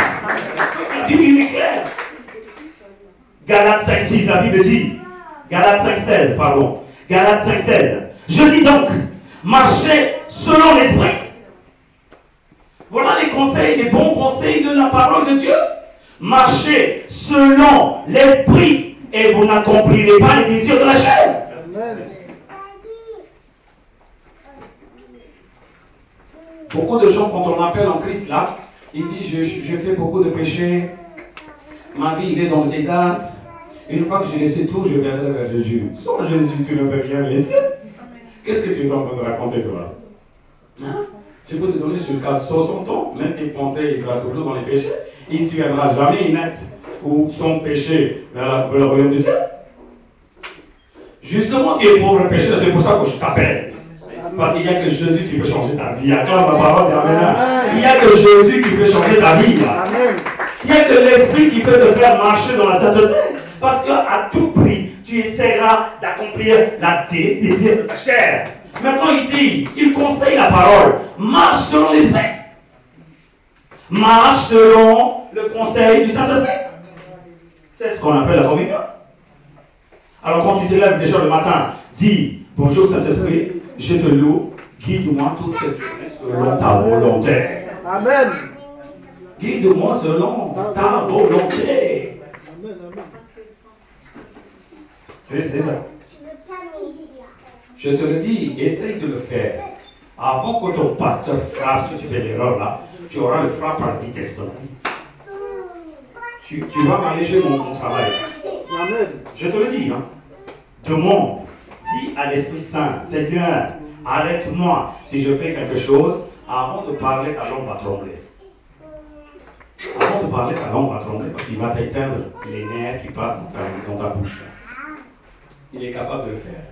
La Bible est claire. Galates 5:6, la Bible dit. Galates 5:16, pardon. Galates 5:16. Je dis donc, marchez selon l'Esprit. Voilà les conseils, les bons conseils de la parole de Dieu. Marchez selon l'Esprit et vous n'accomplirez pas les désirs de la chair. Amen. Beaucoup de gens, quand on appelle en Christ là, ils disent je fais beaucoup de péchés, ma vie il est dans le désastre. Une fois que j'ai laissé tout, je viendrai vers Jésus. Sans Jésus, tu ne peux rien laisser. Qu'est-ce que tu es en train de raconter, toi? Hein? Je peux te donner sur le cas de 60 ans, même tes pensées, il sera toujours dans les péchés, et tu n'aimeras jamais y mettre ou son péché vers le royaume de Dieu. Justement, tu es pauvre pécheur, c'est pour ça que je t'appelle. Parce qu'il n'y a que Jésus qui peut changer ta vie. Acclame ma parole, Amen. Il n'y a que Jésus qui peut changer ta vie. Amen. Il n'y a que l'esprit qui peut te faire marcher dans la sainteté. Parce qu'à tout prix, tu essaieras d'accomplir la désir de ta chair. Maintenant, il conseille la parole. Marche selon l'esprit. Marche selon le conseil du Saint-Esprit. C'est ce qu'on appelle la communion. Alors quand tu te lèves déjà le matin, dis, bonjour Saint-Esprit, je te loue, guide-moi toute cette journée selon ta volonté. Amen. Guide-moi selon ta volonté. C'est ça. Je te le dis, essaye de le faire. Avant que ton pasteur frappe, si tu fais l'erreur là, tu auras le frappe par vitesse. Tu vas m'alléger mon travail. Amen. Je te le dis. Hein. Demande. Dis à l'Esprit Saint, Seigneur, arrête-moi si je fais quelque chose. Avant de parler, ta langue va trembler. Avant de parler, ta langue va trembler parce qu'il va t'éteindre les nerfs qui passent dans ta bouche. Il est capable de le faire.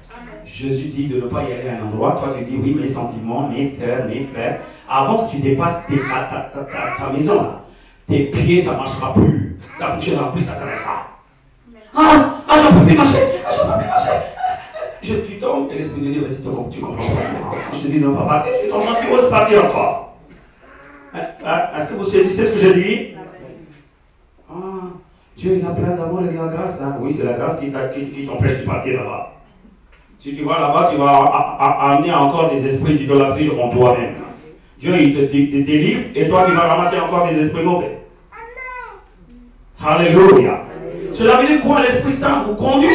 Jésus dit de ne pas y aller à un endroit. Toi, tu dis oui, mes sentiments, mes sœurs, mes frères. Avant que tu dépasses ta maison, là, tes pieds, ça ne marchera plus. Ça ne fonctionnera plus, ça s'arrêtera. J'en peux plus marcher. J'en peux plus marcher. Tu tombes et l'Esprit de Dieu va dire tu comprends pas. Je te dis non, papa, tu t'en sens, tu oses partir encore. Est-ce que vous saisissez ce que je dis? Dieu, il a plein d'amour et de la grâce. Hein? Oui, c'est la grâce qui t'empêche de partir là-bas. Si tu vas là-bas, tu vas amener encore des esprits d'idolâtrie en toi-même. Dieu, il te délivre et toi, tu vas ramasser encore des esprits mauvais. Alléluia. Cela veut dire quoi? L'Esprit Saint vous conduit.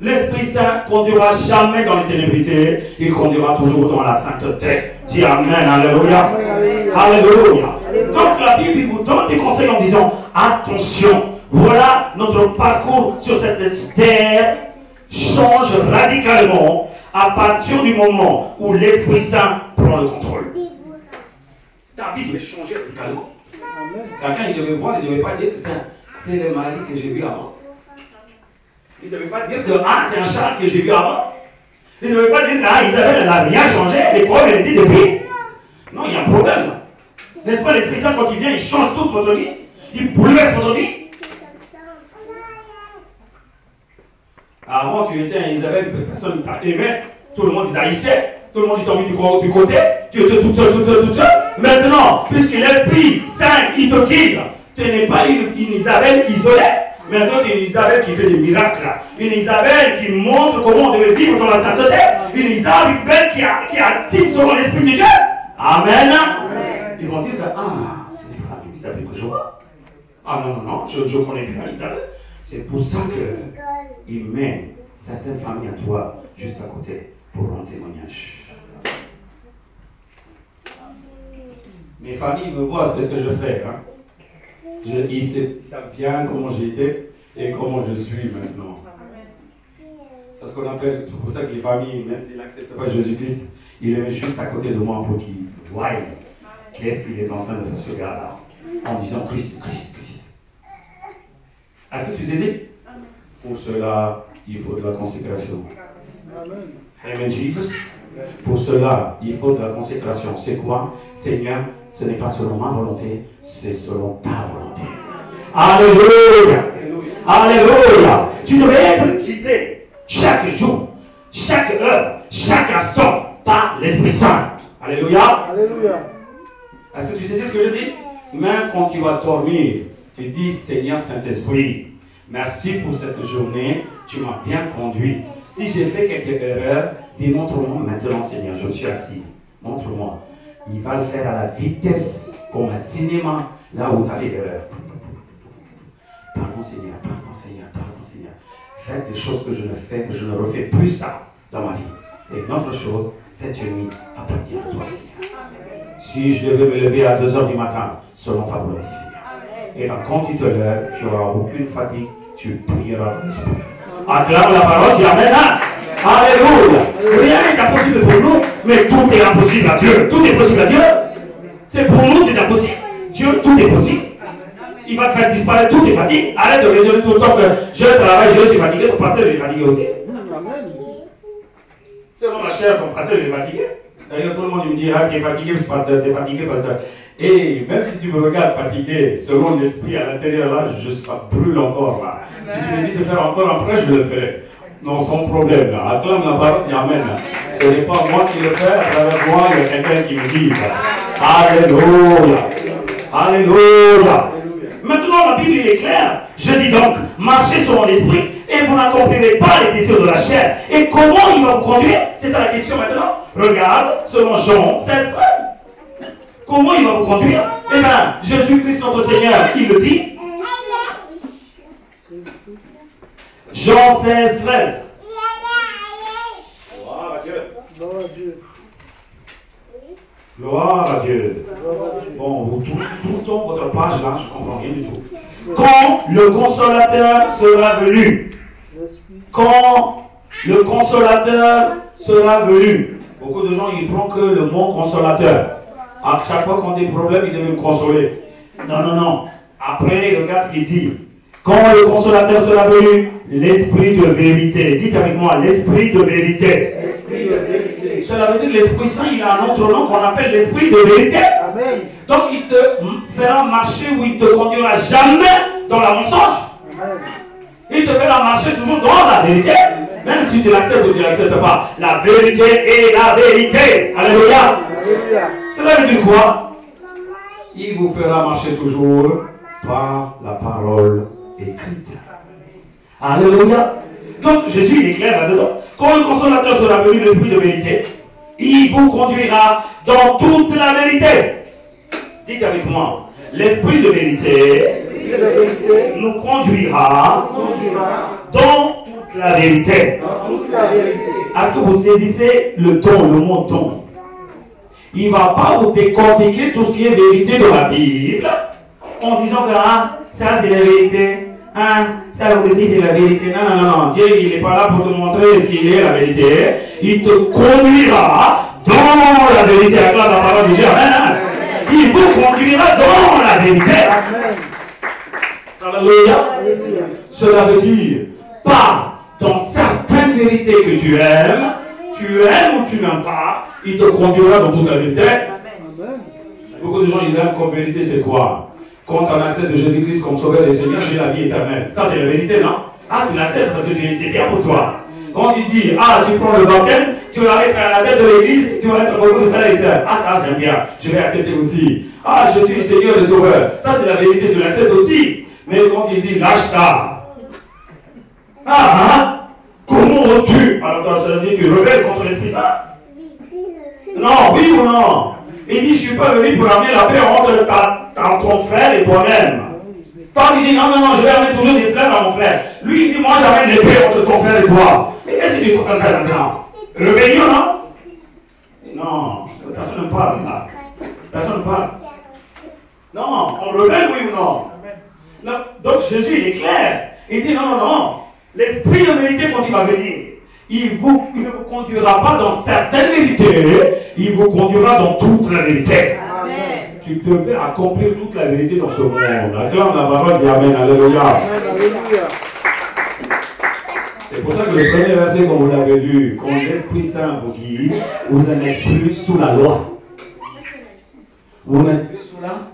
L'Esprit Saint ne conduira jamais dans les ténébrités, il conduira toujours dans la sainteté. Dis Amen, Alléluia. Alléluia. Donc la Bible vous donne des conseils en disant attention, voilà notre parcours sur cette terre change radicalement à partir du moment où l'Esprit Saint prend le contrôle. Ta vie devait changer radicalement. Quelqu'un, il devait voir, il ne devait pas dire que c'est le mari que j'ai vu avant. Il ne devait pas dire que c'est un Charles que j'ai vu avant. Il ne devait pas dire que Isabelle n'a rien changé, les problèmes étaient depuis. Non, il y a un problème. N'est-ce pas, l'Esprit Saint, quand il vient, il change toute votre vie. Il bouleverse votre vie. Avant, tu étais un Isabelle, personne ne t'a aimé. Tout le monde haïssait. Tout le monde t'a mis du côté. Tu étais toute seule. Maintenant, puisque l'Esprit Saint, il te guide, tu n'es pas une Isabelle isolée. Maintenant, tu es une Isabelle qui fait des miracles. Une Isabelle qui montre comment on devait vivre dans la sainteté. Une Isabelle qui active selon l'Esprit de Dieu. Amen. Ils vont dire que, ce n'est pas Isabelle que je vois. Non, je connais bien Isabelle. C'est pour ça qu'il met certaines familles à toi juste à côté pour rendre témoignage. Mes familles me voient ce que je fais. Hein. Ils savent bien comment j'étais et comment je suis maintenant. C'est ce qu'on appelle, c'est pour ça que les familles, même s'ils n'acceptent pas Jésus-Christ, il est juste à côté de moi pour qu'ils voient qu'est-ce qu'il est en train de faire ce gars-là, en disant Christ. Est-ce que tu sais? Pour cela, il faut de la consécration. Amen, Jesus. Pour cela, il faut de la consécration. C'est quoi? Seigneur, ce n'est pas selon ma volonté, c'est selon ta volonté. Alléluia. Alléluia. Tu devais être guidé chaque jour, chaque heure, chaque instant par l'Esprit Saint. Alléluia. Alléluia. Est-ce que tu sais ce que je dis? Même quand tu vas dormir, tu dis Seigneur Saint-Esprit, merci pour cette journée, tu m'as bien conduit. Si j'ai fait quelques erreurs, démontre-moi maintenant Seigneur, je suis assis. Montre-moi. Il va le faire à la vitesse comme un cinéma, là où tu as fait l'erreur. Pardon Seigneur. Faites des choses que je ne refais plus ça dans ma vie. Et une autre chose, cette nuit appartient à toi Seigneur. Si je devais me lever à 2h du matin, selon ta volonté Seigneur. Et ben, quand tu te lèves, tu n'auras aucune fatigue, tu prieras dans l'esprit. Acclame la parole, dis Amen. Alléluia. Rien n'est impossible pour nous, mais tout est impossible à Dieu. Tout est possible à Dieu. C'est pour nous, c'est impossible. Dieu, tout est possible. Il va te faire disparaître toutes tes fatigues. Arrête de raisonner tout le temps que je travaille, je suis fatigué. Ton pasteur est fatigué aussi. Selon la chair, ton pasteur est fatigué. D'ailleurs, tout le monde me dit, ah, t'es fatigué, pasteur, t'es fatigué, pasteur. Et même si tu me regardes fatigué, selon l'esprit à l'intérieur, là, ça brûle encore, là. Si tu me dis de faire encore un prêche, je le ferai. Non, sans problème, là. Acclame la parole qui amène, là. Ce n'est pas moi qui le fais, à travers moi, il y a quelqu'un qui me dit, là. Alléluia. Alléluia. Maintenant, la Bible est claire. Je dis donc, marchez selon l'esprit, et vous n'accomplirez pas les désirs de la chair. Et comment il va vous conduire? C'est ça la question maintenant. Regarde, selon Jean 16, comment il va vous conduire? Eh bien, Jésus-Christ notre Seigneur, il le dit. Jean 16, 13. Gloire à Dieu. Gloire à Dieu. Gloire à Dieu. Bon, vous tout le temps votre page là, je ne comprends rien du tout. Quand le consolateur sera venu. Quand le consolateur sera venu. Beaucoup de gens, ils prennent que le mot consolateur. À chaque fois qu'on a des problèmes, ils doivent me consoler. Non, non, non. Après, regarde ce qu'il dit. Quand le consolateur sera venu, l'esprit de vérité. Dites avec moi, l'esprit de vérité. Esprit de vérité. Cela veut dire que l'Esprit Saint, il a un autre nom qu'on appelle l'esprit de vérité. Amen. Donc il te fera marcher ou il te conduira jamais dans la mensonge. Amen. Il te fera marcher toujours dans la vérité. Même si tu l'acceptes ou tu ne l'acceptes pas. La vérité est la vérité. Alléluia. Alléluia. Cela veut dire quoi? Il vous fera marcher toujours par la parole écrite. Alléluia. Donc Jésus il est clair là-dedans. Quand le consolateur sera venu, l'esprit de vérité, il vous conduira dans toute la vérité. Dites avec moi, l'esprit de vérité nous conduira dans toute la vérité. Est-ce que vous saisissez le ton, le mot ton? Il ne va pas vous décortiquer tout ce qui est vérité de la Bible en disant que ça c'est la vérité. Ça aussi c'est la vérité. Non, non, non. Dieu il n'est pas là pour te montrer ce qu'il est la vérité. Il te conduira dans la vérité. Acclame la parole de Dieu. Il vous conduira dans la vérité. Alléluia. Cela veut dire pas dans certaines vérités que tu aimes ou tu n'aimes pas, il te conduira dans toute la vérité. Beaucoup de gens ils aiment comme vérité c'est quoi? Quand on accepte Jésus-Christ comme sauveur et Seigneur, j'ai la vie éternelle. Ça, c'est la vérité, non? Tu l'acceptes parce que c'est bien pour toi. Quand il dit, tu prends le baptême, tu vas être à la tête de l'église, tu vas être beaucoup de frères et sœurs. Ça, j'aime bien. Je vais accepter aussi. Je suis Seigneur et sauveur. Ça, c'est la vérité, tu l'acceptes aussi. Mais quand il dit, lâche ça. Comment oses-tu? Alors, ça veut dire que tu rebelles contre l'Esprit Saint? Non, oui ou non? Il dit, je ne suis pas venu pour amener la paix entre ton frère et toi-même. Toi, il dit, non, non, non, je vais amener toujours des frères à mon frère. Lui, il dit, moi, j'amène l'épée entre ton frère et toi. Mais qu'est-ce que tu es en train de faire maintenant? Rébellion, non? Non, personne ne parle là. Personne ne parle. Non, on rebelle, oui ou non? Non. Donc, Jésus, il est clair. Il dit, non, non, non. L'esprit de vérité, quand il va venir, il ne vous conduira pas dans certaines vérités, il vous conduira dans toute la vérité. Amen. Tu devais accomplir toute la vérité dans ce monde. Acclame la parole dit Amen. Alléluia. Alléluia. C'est pour ça que le premier verset, comme vous l'avez lu, quand l'Esprit Saint vous guide, vous n'êtes plus sous la loi. Vous n'êtes plus sous la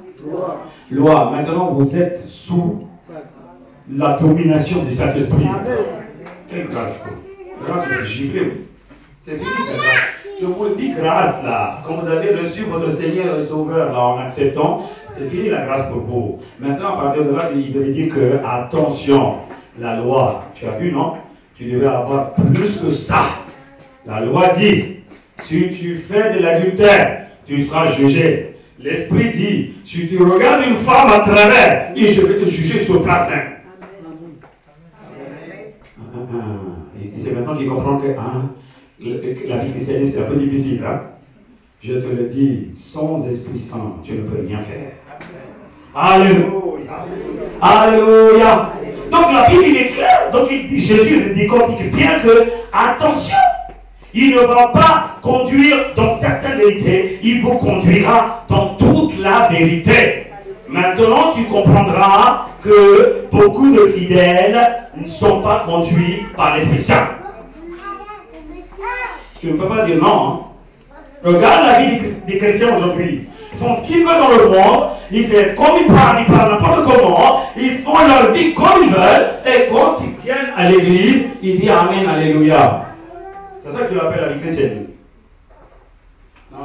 loi. Maintenant, vous êtes sous la domination du Saint-Esprit. Quelle grâce. Grâce, vous êtes giflé. C'est fini la grâce. Je vous le dis grâce là. Quand vous avez reçu votre Seigneur et Sauveur là en acceptant, c'est fini la grâce pour vous. Maintenant, à partir de là, il devait dire que, attention, la loi, tu as vu, non? Tu devais avoir plus que ça. La loi dit, si tu fais de l'adultère, tu seras jugé. L'Esprit dit, si tu regardes une femme à travers, je vais te juger sur place même. C'est maintenant qu'il comprend que la vie chrétienne c'est un peu difficile. Je te le dis, sans Esprit Saint, tu ne peux rien faire. Alléluia. Alléluia. Donc la Bible il est claire. Donc Jésus le décortique bien que, attention, il ne va pas conduire dans certaines vérités, il vous conduira dans toute la vérité. Maintenant, tu comprendras que beaucoup de fidèles ne sont pas conduits par l'Esprit Saint. Tu ne peux pas dire non. Regarde la vie des chrétiens aujourd'hui. Ils font ce qu'ils veulent dans le monde, ils font comme ils parlent n'importe comment, ils font leur vie comme ils veulent, et quand ils viennent à l'église, ils disent Amen, Alléluia. C'est ça que tu appelles la vie chrétienne. Non.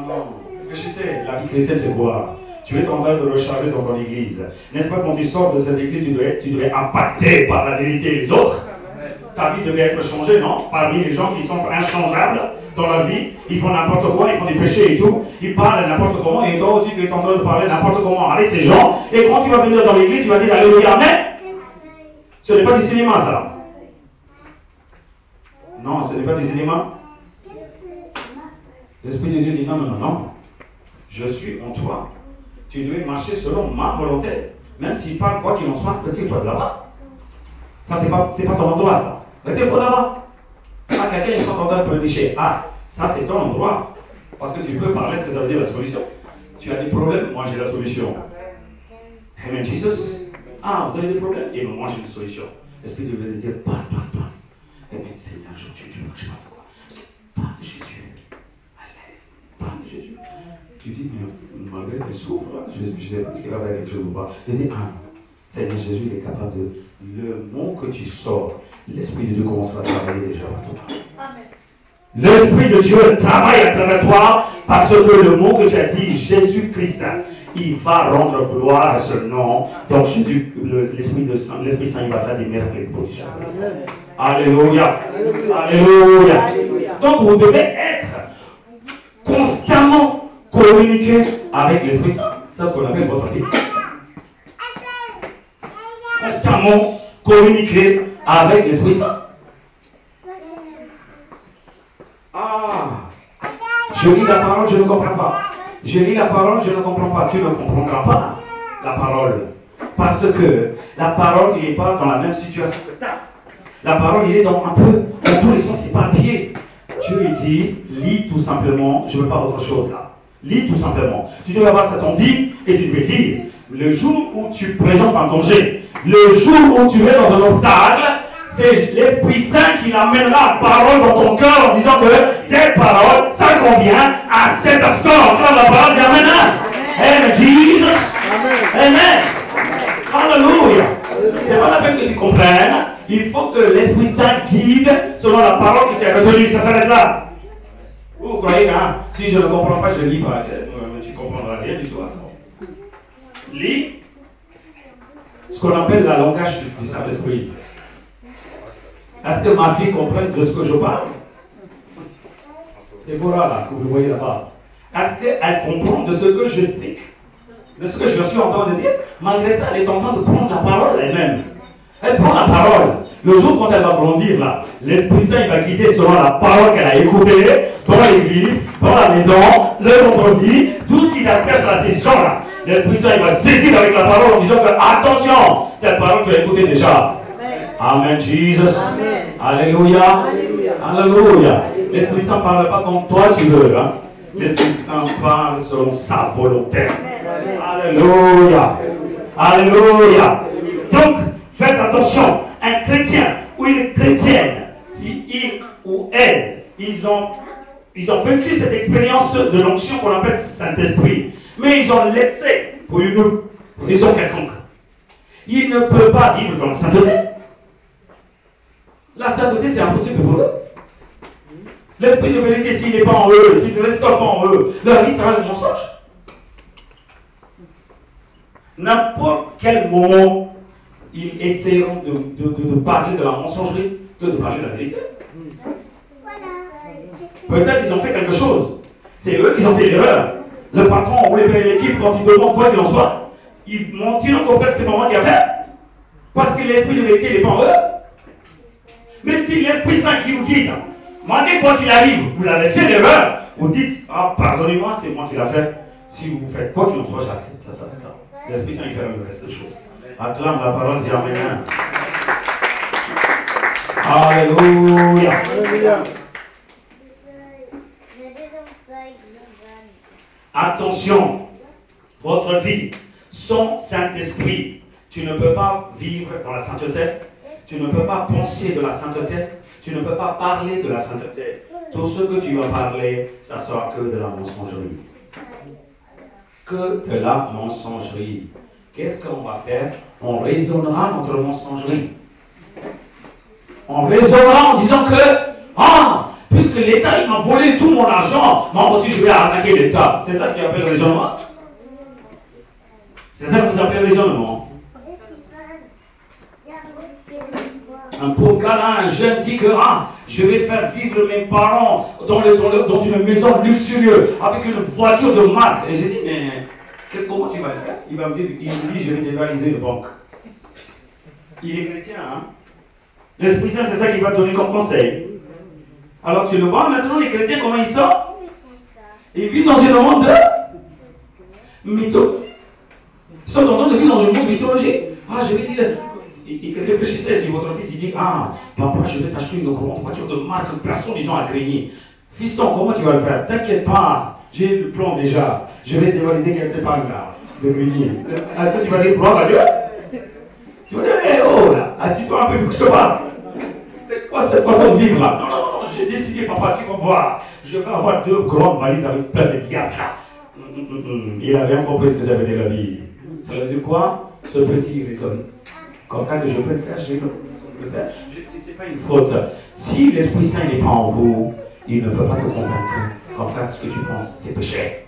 Réfléchissez, la vie chrétienne c'est quoi? Tu es en train de recharger dans ton église. N'est-ce pas, quand tu sors de cette église, tu dois être impacté par la vérité des autres. Ta vie devait être changée, non? Parmi les gens qui sont inchangeables dans leur vie, ils font n'importe quoi, ils font des péchés et tout, ils parlent n'importe comment, et toi aussi tu es en train de parler n'importe comment avec ces gens, et quand tu vas venir dans l'église, tu vas dire Alléluia, Amen. Ce n'est pas du cinéma, ça. Non, ce n'est pas du cinéma. L'Esprit de Dieu dit non. Je suis en toi. Tu dois marcher selon ma volonté. Même s'il parle quoi qu'il en soit, retire-toi de là-bas. Ça, c'est pas ton endroit, ça. Retire-toi de là-bas. Ah, quelqu'un est en train de pécher. Ah, ça, c'est ton endroit. Parce que tu peux parler ce que ça veut dire la solution. Tu as des problèmes, moi j'ai la solution. Amen, Jesus. Ah, vous avez des problèmes? Et moi j'ai une solution. L'Esprit de Dieu veut dire parle. Amen, Seigneur, je ne marche pas de quoi. Parle de Jésus. Parle de Jésus. Tu dis, mais malgré qu'elle souffre, je ne sais pas ce qu'elle va faire quelque chose ou pas. Je dis, Seigneur Jésus, il est capable de. Le mot que tu sors, l'Esprit de Dieu commence à travailler déjà par toi. L'Esprit de Dieu travaille à travers toi parce que le mot que tu as dit, Jésus-Christ, il va rendre gloire à ce nom. Donc Jésus, l'Esprit Saint, il va faire des merveilles pour toi. Alléluia. Alléluia. Donc vous devez être constamment communiqué avec l'Esprit Saint. C'est ce qu'on appelle votre vie. Constamment communiquer avec l'Esprit Saint. Je lis la parole, je ne comprends pas. Je lis la parole, je ne comprends pas. Tu ne comprendras pas la parole. Parce que la parole, il n'est pas dans la même situation que ça. La parole, il est dans un peu, dans tous les sens, c'est pas un pied. Dieu lui dit, lis tout simplement, je ne veux pas autre chose là. Lis tout simplement. Tu dois avoir ça ton vie et tu dois lire. Le jour où tu présentes un danger, le jour où tu es dans un obstacle, c'est l'Esprit Saint qui amènera la parole dans ton cœur en disant que cette parole, ça convient à cette instant. Quand la parole dit Amen. Amen. Jesus. Amen. Alléluia. C'est pas la peine que tu comprennes. Il faut que l'Esprit Saint guide selon la parole que tu as retenue. Ça s'arrête là. Vous croyez, si je ne comprends pas, je ne lis pas. Tu ne comprendras rien du tout. Lis ce qu'on appelle le langage du Saint-Esprit. Est-ce que ma fille comprend de ce que je parle? Déborah, là, que vous voyez là-bas. Est-ce qu'elle comprend de ce que j'explique? De ce que je suis en train de dire? Malgré ça, elle est en train de prendre la parole elle-même. Elle prend la parole. Le jour quand elle va grandir, là, l'Esprit Saint il va guider selon la parole qu'elle a écoutée dans l'église, dans la maison, le vendredi, tout ce qui t'attache à ces gens-là. L'Esprit Saint il va saisir avec la parole en disant que attention, cette parole tu l'as écoutée déjà. Amen, Jesus. Amen. Alléluia. Alléluia. L'Esprit Saint ne parle pas comme toi tu veux. L'Esprit Saint parle selon sa volonté. Alléluia. Alléluia. Donc, faites attention. Un chrétien ou une chrétienne, si il ou elle, ils ont vécu cette expérience de l'onction qu'on appelle Saint-Esprit, mais ils ont laissé pour une raison quelconque. Ils ne peuvent pas vivre dans la sainteté. La sainteté, c'est impossible pour eux. L'esprit de vérité, s'il n'est pas en eux, s'il ne reste pas en eux, leur vie sera le mensonge. N'importe quel moment, ils essaieront de parler de la mensagerie que de parler de la vérité. Peut-être qu'ils ont fait quelque chose. C'est eux qui ont fait l'erreur. Le patron ou l'équipe, quand ils demandent quoi qu'il en soit, ils mentiront qu'au fait c'est pas moi qui a fait. Parce que l'esprit de vérité n'est pas en eux. Mais si l'Esprit Saint qui vous guide, malgré quoi qu'il arrive, vous l'avez fait l'erreur, vous dites, pardonnez-moi, c'est moi qui l'ai fait. Si vous faites quoi qu'il en soit, j'accepte, ça s'arrête là. L'Esprit Saint il fait le reste des choses. Acclame la parole, dis Amen. Alléluia. Alléluia. Attention, votre vie, sans Saint-Esprit, tu ne peux pas vivre dans la sainteté, Tu ne peux pas penser de la sainteté. Tu ne peux pas parler de la sainteté. Tout ce que tu vas parler, ça sera que de la mensongerie. Que de la mensongerie. Qu'est-ce qu'on va faire? On raisonnera notre mensongerie. On raisonnera en disant que, puisque l'État il m'a volé tout mon argent, moi aussi je vais arnaquer l'État. C'est ça qui appelle raisonnement? C'est ça que vous appelez raisonnement? Un pauvre gars là, un jeune dit que je vais faire vivre mes parents dans une maison luxueuse avec une voiture de marque. Et j'ai dit, mais comment tu vas le faire? Il me dit, je vais dévaliser le banque. Il est chrétien, hein? L'Esprit Saint, c'est ça qu'il va te donner comme conseil. Alors tu le vois maintenant, les chrétiens, comment ils sont? Ils vivent dans un monde de mytho. Ils sont en train de vivre dans un monde mythologique. Je vais dire. Il réfléchissait, si votre fils il dit, papa, je vais t'acheter une grande voiture de marque, personne ils ont à grigner. Fiston, comment tu vas le faire? T'inquiète pas, j'ai le plan déjà. Je vais dévaliser quelques épargne là, de grigner. Est-ce que tu vas dire gloire à Dieu? Tu vas dire, là, assis-toi un peu pour que je te parle. C'est quoi cette façon de vivre là? Non, j'ai décidé, papa, tu vas voir. Je vais avoir 2 grandes valises avec plein de gaz là. Il a bien compris ce que j'avais déjà dit. Ça veut dire quoi? Ce petit raisonne. Comme ça que je peux le faire, je vais le faire. Ce n'est pas une faute. Si l'Esprit Saint n'est pas en vous, il ne peut pas te convaincre. Comme ça, ce que tu penses, c'est péché.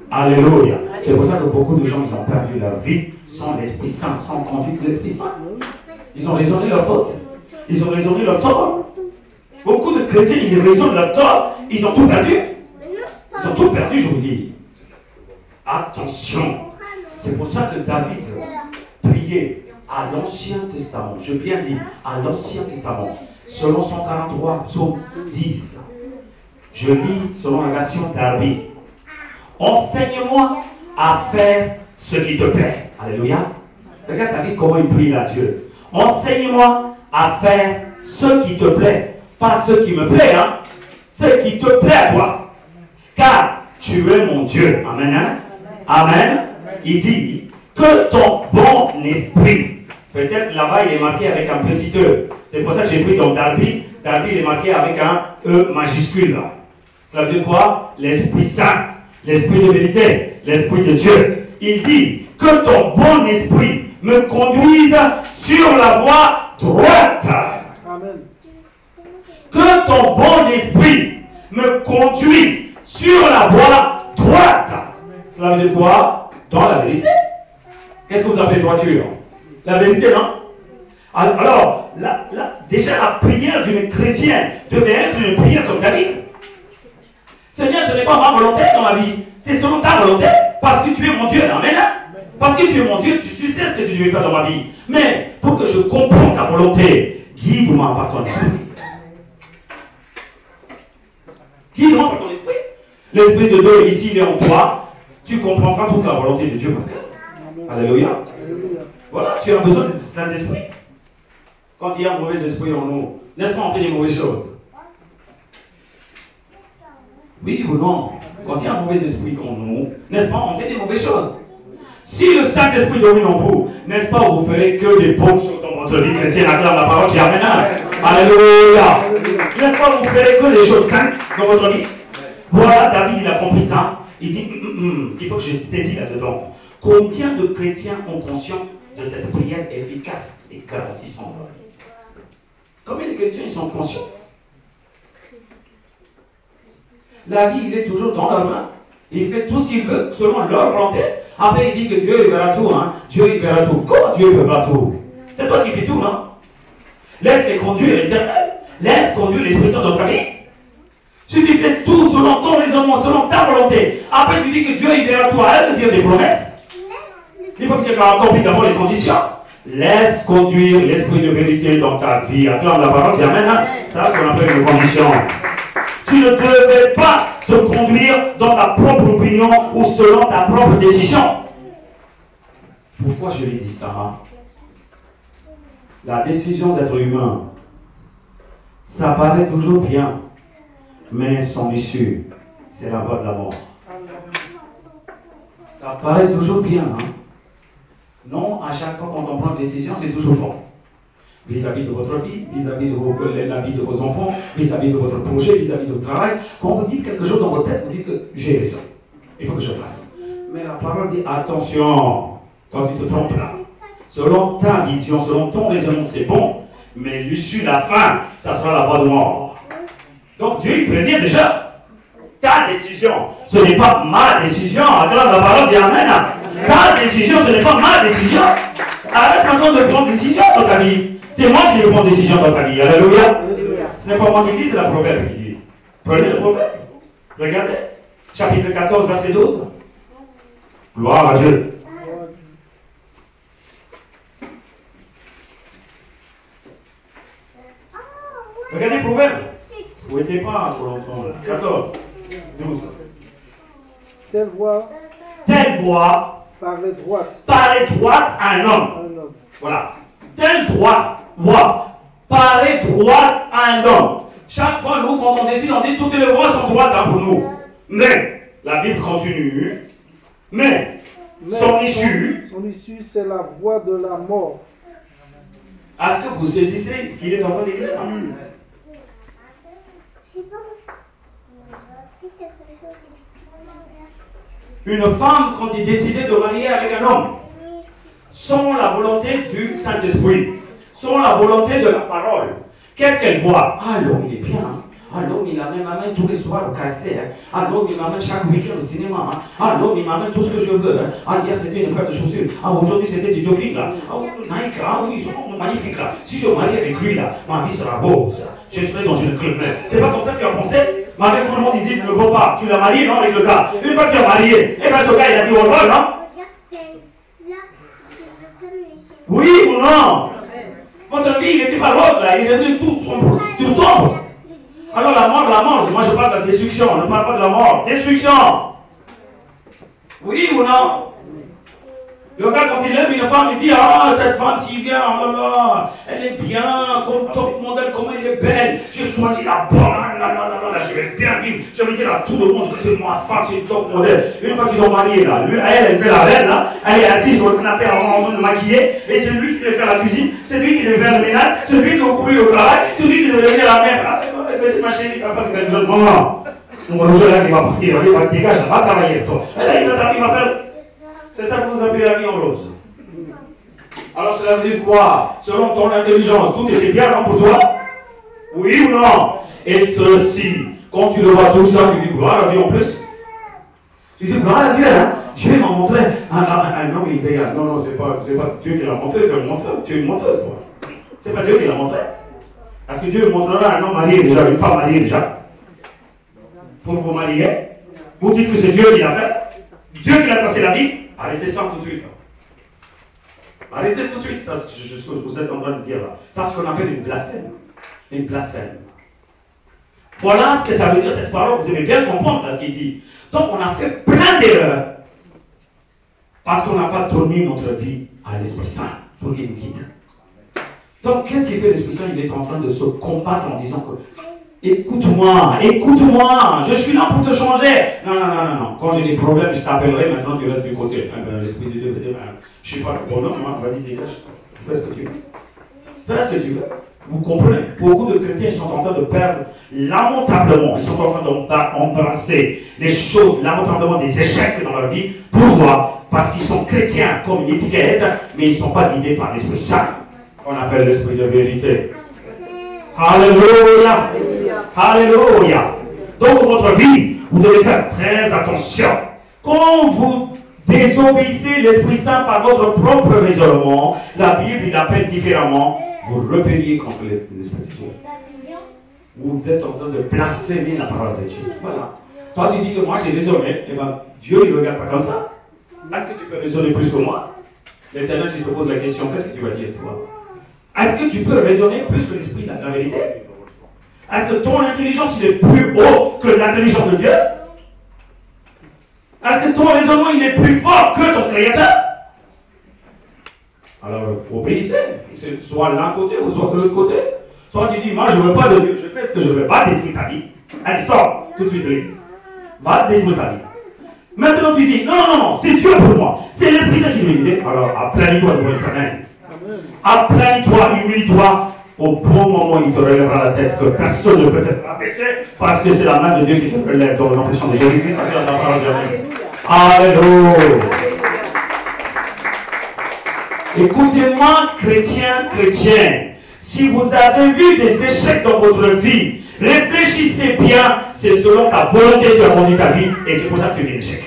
Alléluia. C'est pour ça que beaucoup de gens qui ont perdu leur vie sans l'Esprit Saint, sans conduite de l'Esprit Saint. Ils ont raisonné leur faute. Ils ont raisonné leur tort. Beaucoup de chrétiens, ils raisonnent leur tort. Ils ont tout perdu. Ils ont tout perdu, je vous dis. Attention. C'est pour ça que David priait à l'Ancien Testament, je bien dis, à l'Ancien Testament, selon 143, psaume 10. Je lis selon la version d'Arbi. Enseigne-moi à faire ce qui te plaît. Alléluia. Regarde David comment il prie là Dieu. Enseigne-moi à faire ce qui te plaît. Pas ce qui me plaît, hein. Ce qui te plaît à toi. Car tu es mon Dieu. Amen. Hein? Amen. Il dit que ton bon esprit. Peut-être là-bas, il est marqué avec un petit E. C'est pour ça que j'ai pris dans Darby. Darby, il est marqué avec un E majuscule. Là. Ça veut dire quoi? L'Esprit Saint, l'Esprit de vérité, l'Esprit de Dieu. Il dit que ton bon esprit me conduise sur la voie droite. Amen. Que ton bon esprit me conduise sur la voie droite. Cela veut dire quoi? Dans la vérité. Qu'est-ce que vous appelez droiture? La vérité, non? Alors, déjà la prière d'une chrétienne devait être une prière comme David. Seigneur, ce n'est pas ma volonté dans ma vie, c'est selon ta volonté, parce que tu es mon Dieu. Amen. Parce que tu es mon Dieu, tu sais ce que tu devais faire dans ma vie. Mais pour que je comprenne ta volonté, guide-moi par ton esprit. Guide-moi par ton esprit. L'esprit de Dieu ici, il est en toi. Tu comprendras toute la volonté de Dieu par cœur. Alléluia. Voilà, tu as besoin de Saint-Esprit. Quand il y a un mauvais esprit en nous, n'est-ce pas, on fait des mauvaises choses? Oui ou non? Quand il y a un mauvais esprit en nous, n'est-ce pas, on fait des mauvaises choses. Si le Saint-Esprit domine en vous, n'est-ce pas, vous ferez que des bonnes choses dans votre vie chrétienne, acclame la parole qui amène. Alléluia. N'est-ce pas, vous ferez que des choses saintes dans votre vie. Voilà, David, il a compris ça. Il dit, il faut que je saisis là-dedans. Combien de chrétiens ont conscience de cette prière efficace et garantissante dans la vie? Combien de chrétiens ils sont conscients? La vie, il est toujours dans leur main. Il fait tout ce qu'il veut selon leur volonté. Après, il dit que Dieu il verra tout. Hein? Dieu il verra tout. Comment Dieu verra tout? C'est toi qui fais tout, non? Laisse-les conduire l'Éternel. Laisse conduire l'Esprit Saint dans ta vie. Si tu fais tout selon ton raisonnement, selon ta volonté, après tu dis que Dieu il verra tout, arrête de dire des promesses. Il faut que tu aies accompli d'abord les conditions. Laisse conduire l'esprit de vérité dans ta vie. Acclame la parole qui amène. Ça, qu'on appelle une condition. Tu ne devais pas te conduire dans ta propre opinion ou selon ta propre décision. Pourquoi je lui dis ça? La décision d'être humain, ça paraît toujours bien, mais son issue, c'est la voie de la mort. Ça paraît toujours bien, hein? Non, à chaque fois qu'on prend une décision, c'est toujours bon. vis-à-vis de votre vie, vis-à-vis de la vie de vos enfants, vis-à-vis de votre projet, vis-à-vis de votre travail. Quand vous dites quelque chose dans votre tête, vous dites que j'ai raison. Il faut que je fasse. Mais la parole dit attention, quand tu te trompes là, selon ta vision, selon ton raisonnement, c'est bon, mais l'issue, la fin, ça sera la voie de mort. Donc Dieu, il peut dire déjà, ta décision, ce n'est pas ma décision. Attends, la parole dit Amen. Ta décision, ce n'est pas ma décision. Arrête maintenant de prendre décision dans ta vie. C'est moi qui vais prendre décision dans ta vie. Alléluia. Ce n'est pas moi qui dis, c'est la proverbe qui dit. Prenez le proverbe. Regardez. Chapitre 14, verset 12. Gloire à Dieu. Regardez le proverbe. Vous n'étiez pas trop longtemps. 14, 12. Telle voix paraît droite à un homme. un homme. Voilà. Telle voix paraît droite à un homme. Chaque fois, nous, quand on décide, on dit toutes les voies sont droites pour nous. Mais, la Bible continue. Mais son issue, c'est la voie de la mort. Est-ce que vous saisissez ce qu'il est en train d'écrire? Une femme, quand elle décidait de marier avec un homme, sans la volonté du Saint-Esprit, sans la volonté de la parole, qu'elle voit? Ah, l'homme, il est bien. Ah, l'homme, il m'amène tous les soirs au KFC. Ah, l'homme, il m'amène chaque week-end au cinéma. Ah, l'homme, il m'amène tout ce que je veux. Ah, hier, c'était une paire de chaussures. Ah, aujourd'hui, c'était du jogging, là. Ah, Nike, ah oui, ils sont magnifiques, là. Si je marie avec lui, là, ma vie sera rose. Je serai dans une club. C'est pas comme ça que tu as pensé? Malgré que tout le monde disait, ne vaut pas. Tu l'as marié, non, avec le gars. Une fois que tu as marié, eh bien, ce gars, il a dit au revoir, non? Oui ou non? Votre vie, il n'était pas rose, là. Il est devenu tout sombre. Alors la mort, moi je parle de la destruction, on ne parle pas de la mort. Destruction! Oui ou non? Le gars, quand il aime une femme, il dit, ah, cette femme, s'il vient, oh là là, elle est bien, comme top modèle, comment elle est belle. J'ai choisi la bonne, là, je vais bien vivre. Je vais dire à tout le monde que c'est ma femme, c'est une top modèle. Une fois qu'ils ont marié, là, lui, elle fait la reine, là, elle est assise sur le canapé en train de maquiller, et c'est lui qui devait faire la cuisine, c'est lui qui devait faire le ménage, c'est lui qui a couru au travail, c'est lui qui devait devenir la mère. Ma chérie, tu vas pas faire quelque chose, maman. Mon roger là, il va partir, il va te dégager, va travailler, toi. Et là, il va faire. C'est ça que vous appelez la vie en rose. Alors cela veut dire quoi? Selon ton intelligence, tout était bien pour toi? Oui ou non? Et ceci, quand tu le vois tout ça, tu dis gloire à Dieu en plus. Tu dis gloire à Dieu, hein? Dieu m'a montré un homme idéal. Non, c'est pas Dieu qui l'a montré, tu es une monteuse, tu es une monteuse, toi. C'est pas Dieu qui l'a montré. Est-ce que Dieu montrera un homme marié déjà, une femme mariée déjà? Pour vous marier? Vous dites que c'est Dieu qui l'a fait? Dieu qui l'a passé la vie? Arrêtez ça tout de suite. Arrêtez tout de suite ça, ce que vous êtes en train de dire là. Ça, c'est ce qu'on appelle une blasphème. Une blasphème. Voilà ce que ça veut dire cette parole. Vous devez bien comprendre là, ce qu'il dit. Donc, on a fait plein d'erreurs. Parce qu'on n'a pas donné notre vie à l'Esprit Saint pour qu'il nous guide. Donc, qu'est-ce qu'il fait l'Esprit Saint? Il est en train de se combattre en disant que écoute-moi, je suis là pour te changer. Non. Quand j'ai des problèmes, je t'appellerai, maintenant tu restes du côté. L'Esprit de Dieu veut dire, je ne suis pas le bonhomme, vas-y, dégage. Fais ce que tu veux. Vous comprenez? Beaucoup de chrétiens sont en train de perdre lamentablement. Ils sont en train d'embrasser les choses, lamentablement des échecs dans leur vie. Pourquoi? Parce qu'ils sont chrétiens comme une étiquette, mais ils ne sont pas guidés par l'Esprit Saint, qu'on appelle l'Esprit de vérité. Alléluia. Alléluia. Donc, dans votre vie, vous devez faire très attention. Quand vous désobéissez l'Esprit Saint par votre propre raisonnement, la Bible l'appelle différemment, vous rébelliez contre l'Esprit de Dieu. Vous êtes en train de blasphémer la parole de Dieu. Voilà. Toi, tu dis que moi j'ai raisonné, et bien Dieu il ne regarde pas comme ça. Est-ce que tu peux raisonner plus que moi? L'Éternel, si je te pose la question, qu'est-ce que tu vas dire, toi? Est-ce que tu peux raisonner plus que l'Esprit de la vérité? Est-ce que ton intelligence il est plus haut que l'intelligence de Dieu? Est-ce que ton raisonnement il est plus fort que ton Créateur? Alors, obéissez. C'est soit l'un côté ou soit de l'autre côté. Soit tu dis, moi je ne veux pas de Dieu, je fais ce que je veux. Va détruire ta vie. Allez, stop, tout de suite de l'église. Va détruire ta vie. Maintenant tu dis, non, c'est Dieu pour moi. C'est l'Esprit Saint qui me dit. Alors, applaudis-toi devant l'Éternel. Applains-toi, humilie-toi. Au bon moment, il te relèvera la tête, que personne ne peut te rabaisser, parce que c'est la main de Dieu qui te relève dans le nom puissant de Jésus-Christ. Alléluia. Écoutez-moi, chrétiens, si vous avez vu des échecs dans votre vie, réfléchissez bien, c'est selon ta volonté qui a conduit ta vie, et c'est pour ça que tu vis l'échec.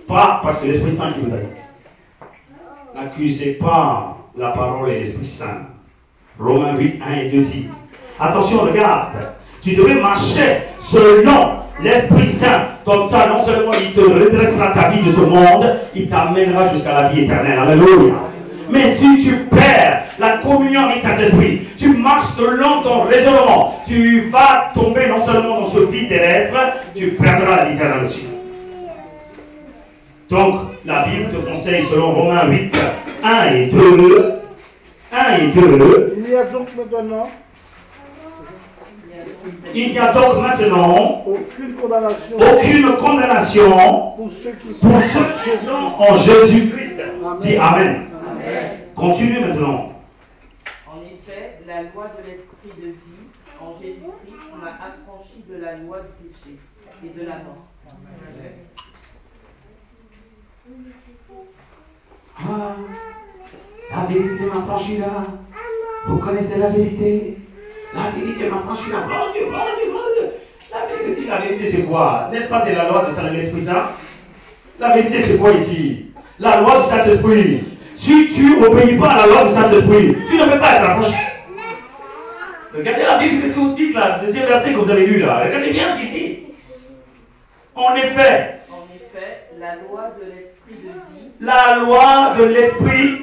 Pas parce que l'Esprit Saint qui vous a dit. N'accusez pas la parole et l'Esprit Saint. Romains 8, 1 et 2 dit. Attention, regarde. Tu devais marcher selon l'Esprit Saint. Comme ça, non seulement il te redressera ta vie de ce monde, il t'amènera jusqu'à la vie éternelle. Alléluia. Mais si tu perds la communion avec Saint-Esprit, tu marches selon ton raisonnement, tu vas tomber non seulement dans ce vide terrestre, tu perdras la vie éternelle aussi. Donc, la Bible te conseille selon Romains 8, 1 et 2. 1 et 2. Il y a donc maintenant aucune condamnation pour ceux qui sont en Jésus-Christ. Dis Amen. Amen. Continue maintenant. En effet, la loi de l'esprit de vie en Jésus-Christ m'a affranchi de la loi du péché et de la mort. Amen. Ah, la vérité m'affranchira. Vous connaissez la vérité? La vérité m'affranchira. Gloire Dieu, gloire Dieu, gloire Dieu. La vérité c'est quoi? N'est-ce pas, c'est la loi de l'Esprit Saint? La vérité c'est quoi ici? La loi du Saint-Esprit. Si tu n'obéis pas à la loi du Saint-Esprit, tu ne peux pas être affranchi. Regardez la Bible, qu'est-ce que vous dites là? Le deuxième verset que vous avez lu là. Regardez bien ce qu'il dit. En effet, la loi de l'esprit de vie. La loi de l'esprit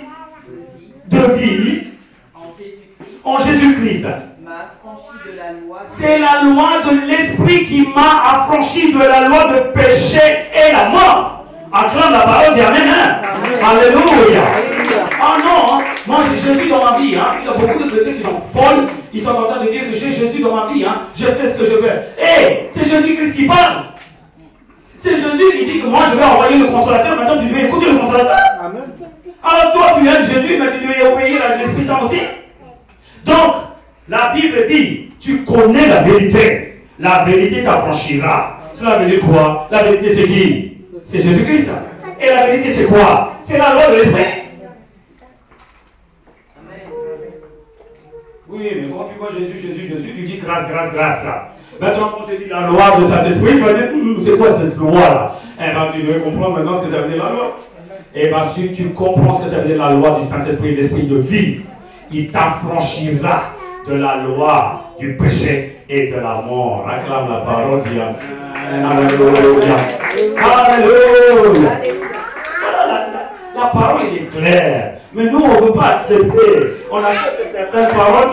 de vie en Jésus-Christ. M'a affranchi de la loi. C'est la loi de l'esprit qui m'a affranchi de la loi de péché et la mort. Acclame la parole, dis Amen. Alléluia. Ah non, hein. Moi j'ai Jésus dans ma vie. Hein. Il y a beaucoup de chrétiens qui sont folles. Ils sont en train de dire que j'ai Jésus dans ma vie. Hein. Je fais ce que je veux. Hé, c'est Jésus-Christ qui parle. C'est Jésus qui dit que moi je vais envoyer le consolateur. Maintenant tu devais écouter le consolateur. Amen. Alors toi tu aimes Jésus, mais tu devais obéir à l'Esprit Saint aussi. Donc, la Bible dit, tu connais la vérité. La vérité t'affranchira. Cela veut dire quoi? La vérité c'est qui? C'est Jésus-Christ. Et la vérité c'est quoi? C'est la loi de l'Esprit. Oui, mais quand tu vois Jésus, tu dis grâce, grâce, grâce. Maintenant, quand je dis la loi de Saint-Esprit, tu vas dire, c'est quoi cette loi-là? Eh bien, tu devais comprendre maintenant ce que ça veut dire la loi. Eh bien, si tu comprends ce que ça veut dire la loi du Saint-Esprit, l'Esprit de vie, il t'affranchira de la loi du péché et de la mort. Acclame la parole, dis Amen. Alléluia. Alléluia. La parole est claire. Mais nous, on ne veut pas accepter. On accepte certaines paroles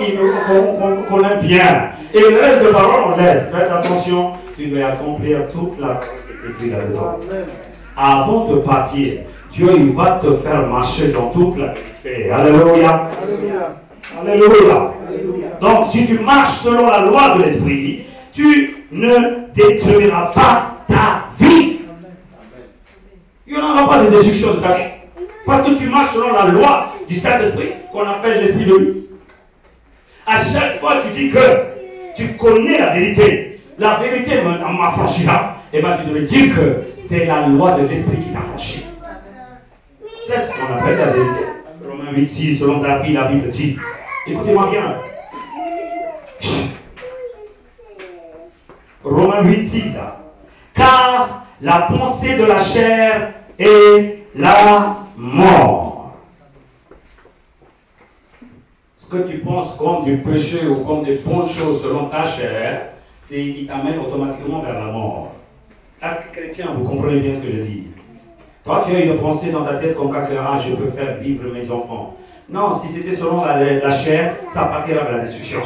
qu'on aime bien. Et le reste de paroles, on laisse. Faites attention, tu dois accomplir toute la parole qui est écrite là-dedans. Avant de partir, Dieu il va te faire marcher dans toute la vérité. Alléluia. Alléluia. Donc, si tu marches selon la loi de l'Esprit, tu ne détruiras pas ta vie. Il n'y aura pas de destruction de ta vie. Parce que tu marches selon la loi du Saint-Esprit, qu'on appelle l'Esprit de vie. À chaque fois, tu dis que tu connais la vérité m'affranchira. Et bien, tu devais dire que c'est la loi de l'Esprit qui t'affranchit. C'est ce qu'on appelle la vérité. Romains 8, 6, selon la Bible dit. Écoutez-moi bien. Romains 8, 6. Car la pensée de la chair est la mort. Ce que tu penses comme du péché ou comme des bonnes choses selon ta chair, il t'amène automatiquement vers la mort. Est-ce que chrétien, vous comprenez bien ce que je dis? Toi, tu as une pensée dans ta tête comme quelqu'un, je peux faire vivre mes enfants. Non, si c'était selon la chair, ça partira vers la destruction.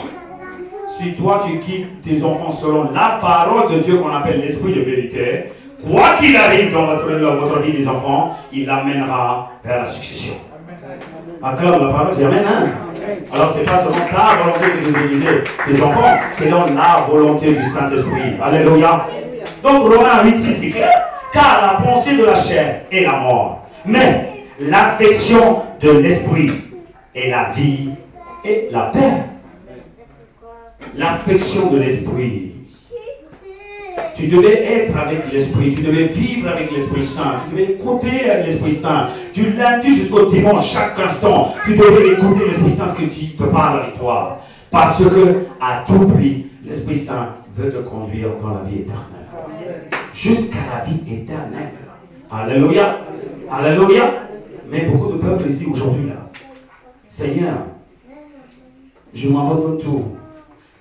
Si toi, tu quittes tes enfants selon la parole de Dieu qu'on appelle l'esprit de vérité, quoi qu'il arrive dans votre vie des enfants, il l'amènera vers la succession. Acclame la parole, dis Amen. Alors, ce n'est pas seulement ta volonté que vous bénissez tes enfants, c'est dans la volonté du Saint-Esprit. Alléluia. Donc, Romains 8, 6, c'est clair. Car la pensée de la chair est la mort, mais l'affection de l'esprit et la vie et la paix. L'affection de l'esprit. Tu devais être avec l'Esprit, tu devais vivre avec l'Esprit Saint, tu devais écouter l'Esprit Saint. Du lundi jusqu'au dimanche, chaque instant, tu devais écouter l'Esprit Saint, ce que tu te parle avec toi. Parce que, à tout prix, l'Esprit Saint veut te conduire dans la vie éternelle. Jusqu'à la vie éternelle. Alléluia. Alléluia. Mais beaucoup de peuples ici aujourd'hui, là. Seigneur, je m'abandonne tout.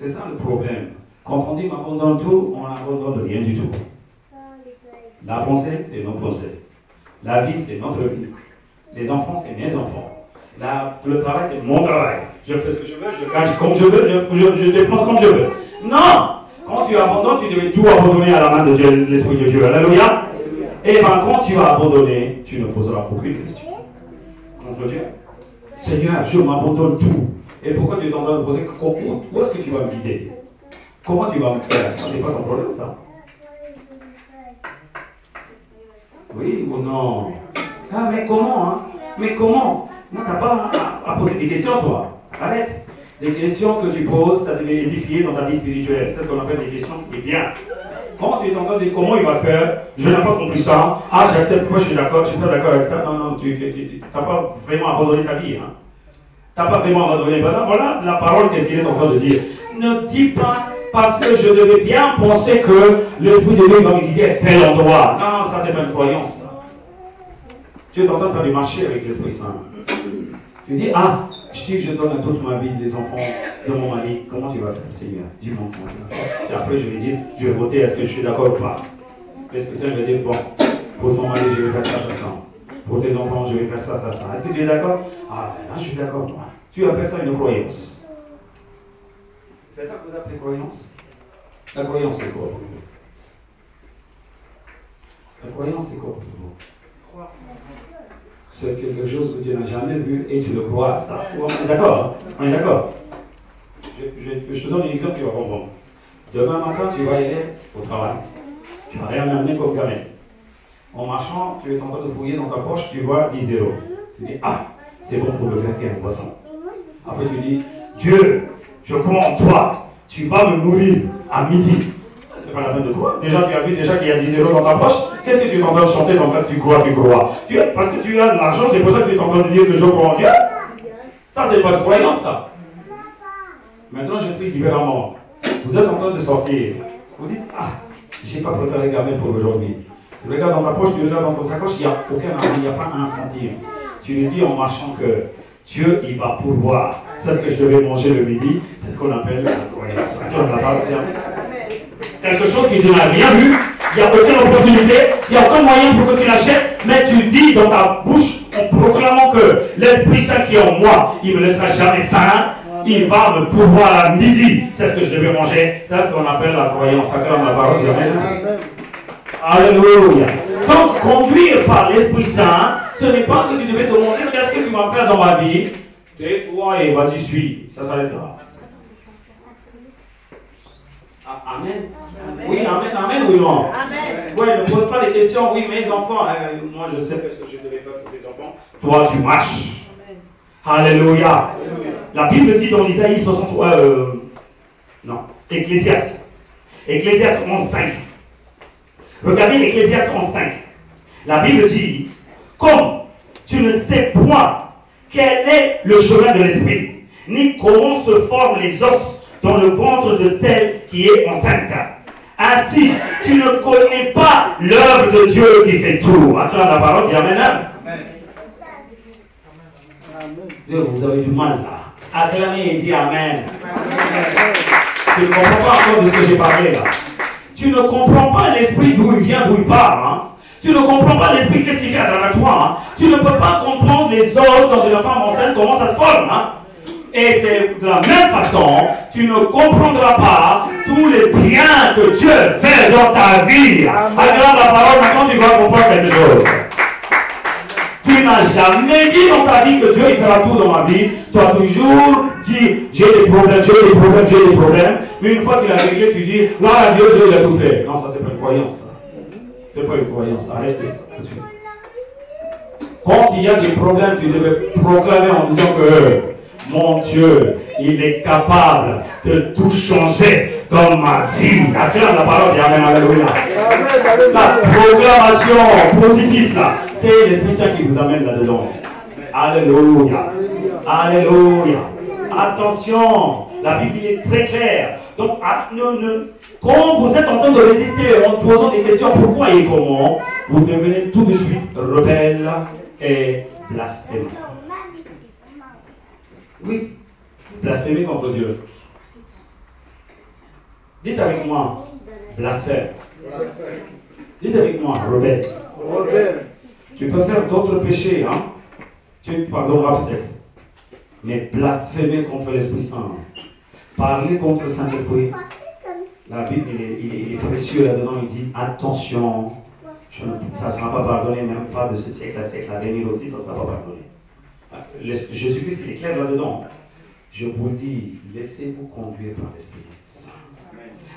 C'est ça le problème. Quand on dit m'abandonne tout, on n'abandonne rien du tout. La pensée, c'est nos pensées. La vie, c'est notre vie. Les enfants, c'est mes enfants. Le travail, c'est mon travail. Je fais ce que je veux, je gagne comme je veux, je dépense comme je veux. Non! Quand tu abandonnes, tu devais tout abandonner à la main de Dieu, l'Esprit de Dieu. Alléluia! Et bien, quand tu vas abandonner, tu ne poseras aucune question. Contre Dieu. Seigneur, je m'abandonne tout. Et pourquoi tu es en train de poser où est-ce que tu vas me guider? Comment tu vas me faire? Ça, c'est pas ton problème, ça. Oui ou non? Ah, mais comment, hein? Mais comment? Non, t'as pas à poser des questions, toi. Arrête. Des questions que tu poses, ça devait édifier dans ta vie spirituelle. C'est ce qu'on appelle des questions qui bien. Quand tu es en train de dire comment il va faire, je n'ai pas compris ça. Ah, j'accepte, moi je suis d'accord, je suis pas d'accord avec ça. Non, non, tu n'as pas vraiment abandonné ta vie. Hein. Tu n'as pas vraiment abandonné. Voilà la parole, qu'est-ce qu'il est en train de dire. Ne dis pas parce que je devais bien penser que l'Esprit de Dieu va me guider à tel endroit. Non, ça c'est pas une croyance. Ça. Tu es en train de faire du marché avec l'Esprit Saint. Tu dis, ah, si je donne à toute ma vie des enfants de mon mari, comment tu vas faire, Seigneur? Dis-moi comment tu vas faire. Et après, je vais dire, je vais voter, est-ce que je suis d'accord ou pas? L'Esprit Saint va dire, bon, pour ton mari, je vais faire ça, ça, ça. Pour tes enfants, je vais faire ça, ça, ça. Est-ce que tu es d'accord? Ah, ben là, je suis d'accord, moi. Tu appelles ça une croyance. C'est ça que vous appelez croyance? La croyance, c'est quoi pour vous? La croyance, c'est quoi pour vous? C'est quelque chose que tu n'as jamais vu et tu le crois à ça. On est d'accord? On est d'accord? Je te donne un exemple, tu vas comprendre. Demain matin, tu vas aller au travail. Tu vas rien amener comme gamin. En marchant, tu es en train de fouiller dans ta poche, tu vois 10 euros. Tu dis, ah, c'est bon pour le grec et un poisson. Après, tu dis, Dieu, je crois en toi. Tu vas me nourrir à midi. C'est pas la peine de croire. Déjà, tu as vu déjà qu'il y a 10 euros dans ta poche. Qu'est-ce que tu es en train de chanter dans tu crois, tu crois. Parce que tu as de l'argent, c'est pour ça que tu es en train de dire que je crois en Dieu. Ça, c'est pas de croyance, ça. Maintenant, je prie différemment. Vous êtes en train de sortir. Vous dites, ah, j'ai pas préparé gamelle pour aujourd'hui. Tu regardes dans ta poche, tu regardes dans ton sacoche, il n'y a aucun argent, il n'y a pas un centime. Tu lui dis en marchant que Dieu, il va pourvoir. C'est ce que je devais manger le midi. C'est ce qu'on appelle la croyance. Quelque chose que tu n'as rien vu, il n'y a aucune opportunité, il n'y a aucun moyen pour que tu l'achètes, mais tu dis dans ta bouche, en proclamant que l'Esprit Saint qui est en moi, il ne me laissera jamais faim, il va me pourvoir à midi. C'est ce que je devais manger. C'est ce qu'on appelle la croyance. Acclame la parole de Amen. Alléluia. Donc, conduire par l'Esprit Saint, ce n'est pas que tu devais te demander qu'est-ce que tu vas faire dans ma vie. Tais-toi et vas-y, suis. Ça s'arrêtera. Amen. Oui, amen, amen, oui, non. Amen. Oui, ne pose pas des questions. Oui, mes enfants, moi je sais ce que je devais faire pour tes enfants. Toi, tu marches. Alléluia. La Bible dit dans Isaïe 63, non, Ecclésiaste. Ecclésiaste 11.5. Regardez Ecclésiaste 11.5. La Bible dit, comme tu ne sais point quel est le chemin de l'esprit, ni comment se forment les os dans le ventre de celle qui est enceinte. Ainsi, tu ne connais pas l'œuvre de Dieu qui fait tout. Acclame la parole, dis Amen. Vous avez du mal là. Acclamez et dis Amen. Tu ne comprends pas encore de ce que j'ai parlé là. Tu ne comprends pas l'esprit d'où il vient, d'où il part. Hein. Tu ne comprends pas l'esprit, qu'est-ce qu'il fait à travers toi. Hein. Tu ne peux pas comprendre les os dans une femme enceinte, comment ça se forme. Hein. Et c'est de la même façon, tu ne comprendras pas tous les biens que Dieu fait dans ta vie. Acclame la parole, maintenant tu vas comprendre quelque chose. Tu n'as jamais dit dans ta vie que Dieu il fera tout dans ma vie. Tu as toujours dit, j'ai des problèmes, j'ai des problèmes, j'ai des problèmes. Mais une fois qu'il a réglé, tu dis, là, Dieu, il a tout fait. Non, ça c'est pas une croyance. Ça. C'est pas une croyance. Arrêtez ça tout de suite. Quand il y a des problèmes, tu devais proclamer en disant que mon Dieu, il est capable de tout changer dans ma vie. Acclame la parole et Amen, alléluia. La proclamation positive là, c'est l'Esprit Saint qui vous amène là-dedans. Alléluia. Alléluia. Attention, la Bible est très claire. Donc, quand vous êtes en train de résister en posant des questions pourquoi et comment, vous devenez tout de suite rebelle et blasphémant. Oui, blasphémer contre Dieu. Dites avec moi, blasphème. Dites avec moi, rebelle. Tu peux faire d'autres péchés, hein? Tu pardonneras peut-être. Mais blasphémer contre l'Esprit Saint, parler contre le Saint-Esprit, la Bible, il est précieux là-dedans, il dit attention, ça ne sera pas pardonné, même pas de ce siècle à siècle, à venir aussi, ça ne sera pas pardonné. Jésus-Christ, il est clair là-dedans. Je vous dis, laissez-vous conduire par l'Esprit Saint.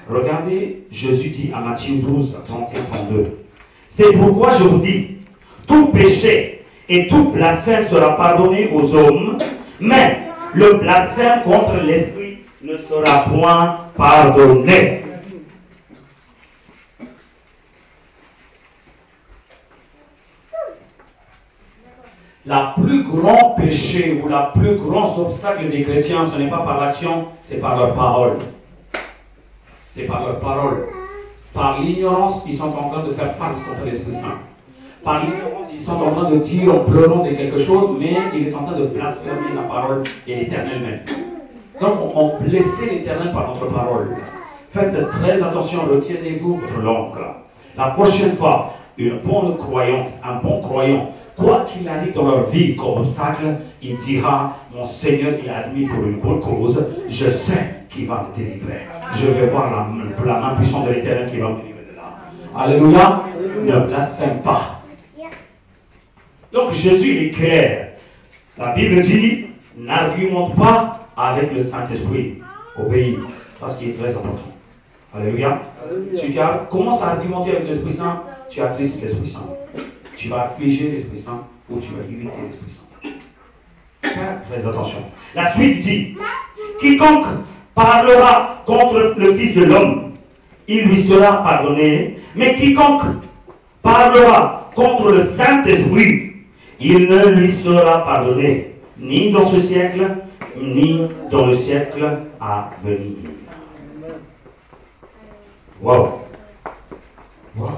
Regardez, Jésus dit à Matthieu 12, 31-32. C'est pourquoi je vous dis, tout péché et tout blasphème sera pardonné aux hommes, mais le blasphème contre l'Esprit ne sera point pardonné. La plus grand péché ou la plus grand obstacle des chrétiens, ce n'est pas par l'action, c'est par leur parole. C'est par leur parole. Par l'ignorance, ils sont en train de faire face contre l'Esprit Saint. Par l'ignorance, ils sont en train de dire en pleurant de quelque chose, mais il est en train de blasphémer la parole et l'Éternel même. Donc, on blessait l'Éternel par notre parole. Faites très attention, retiennez-vous votre langue. La prochaine fois, une bonne croyante, un bon croyant, quoi qu'il arrive dans leur vie comme obstacle, il dira, mon Seigneur, il a admis pour une bonne cause, je sais qu'il va me délivrer. Je vais voir la main puissante de l'Éternel qui va me délivrer de là. Alléluia. Ne blasphème pas. Donc Jésus il est clair. La Bible dit, n'argumente pas avec le Saint-Esprit. Obéis. Parce qu'il est très important. Alléluia. Tu commences à argumenter avec l'Esprit Saint, tu attristes l'Esprit Saint. Tu vas affliger l'Esprit Saint ou tu vas irriter l'Esprit Saint. Faites très attention. La suite dit, quiconque parlera contre le Fils de l'homme, il lui sera pardonné, mais quiconque parlera contre le Saint-Esprit, il ne lui sera pardonné, ni dans ce siècle, ni dans le siècle à venir. Wow. Wow.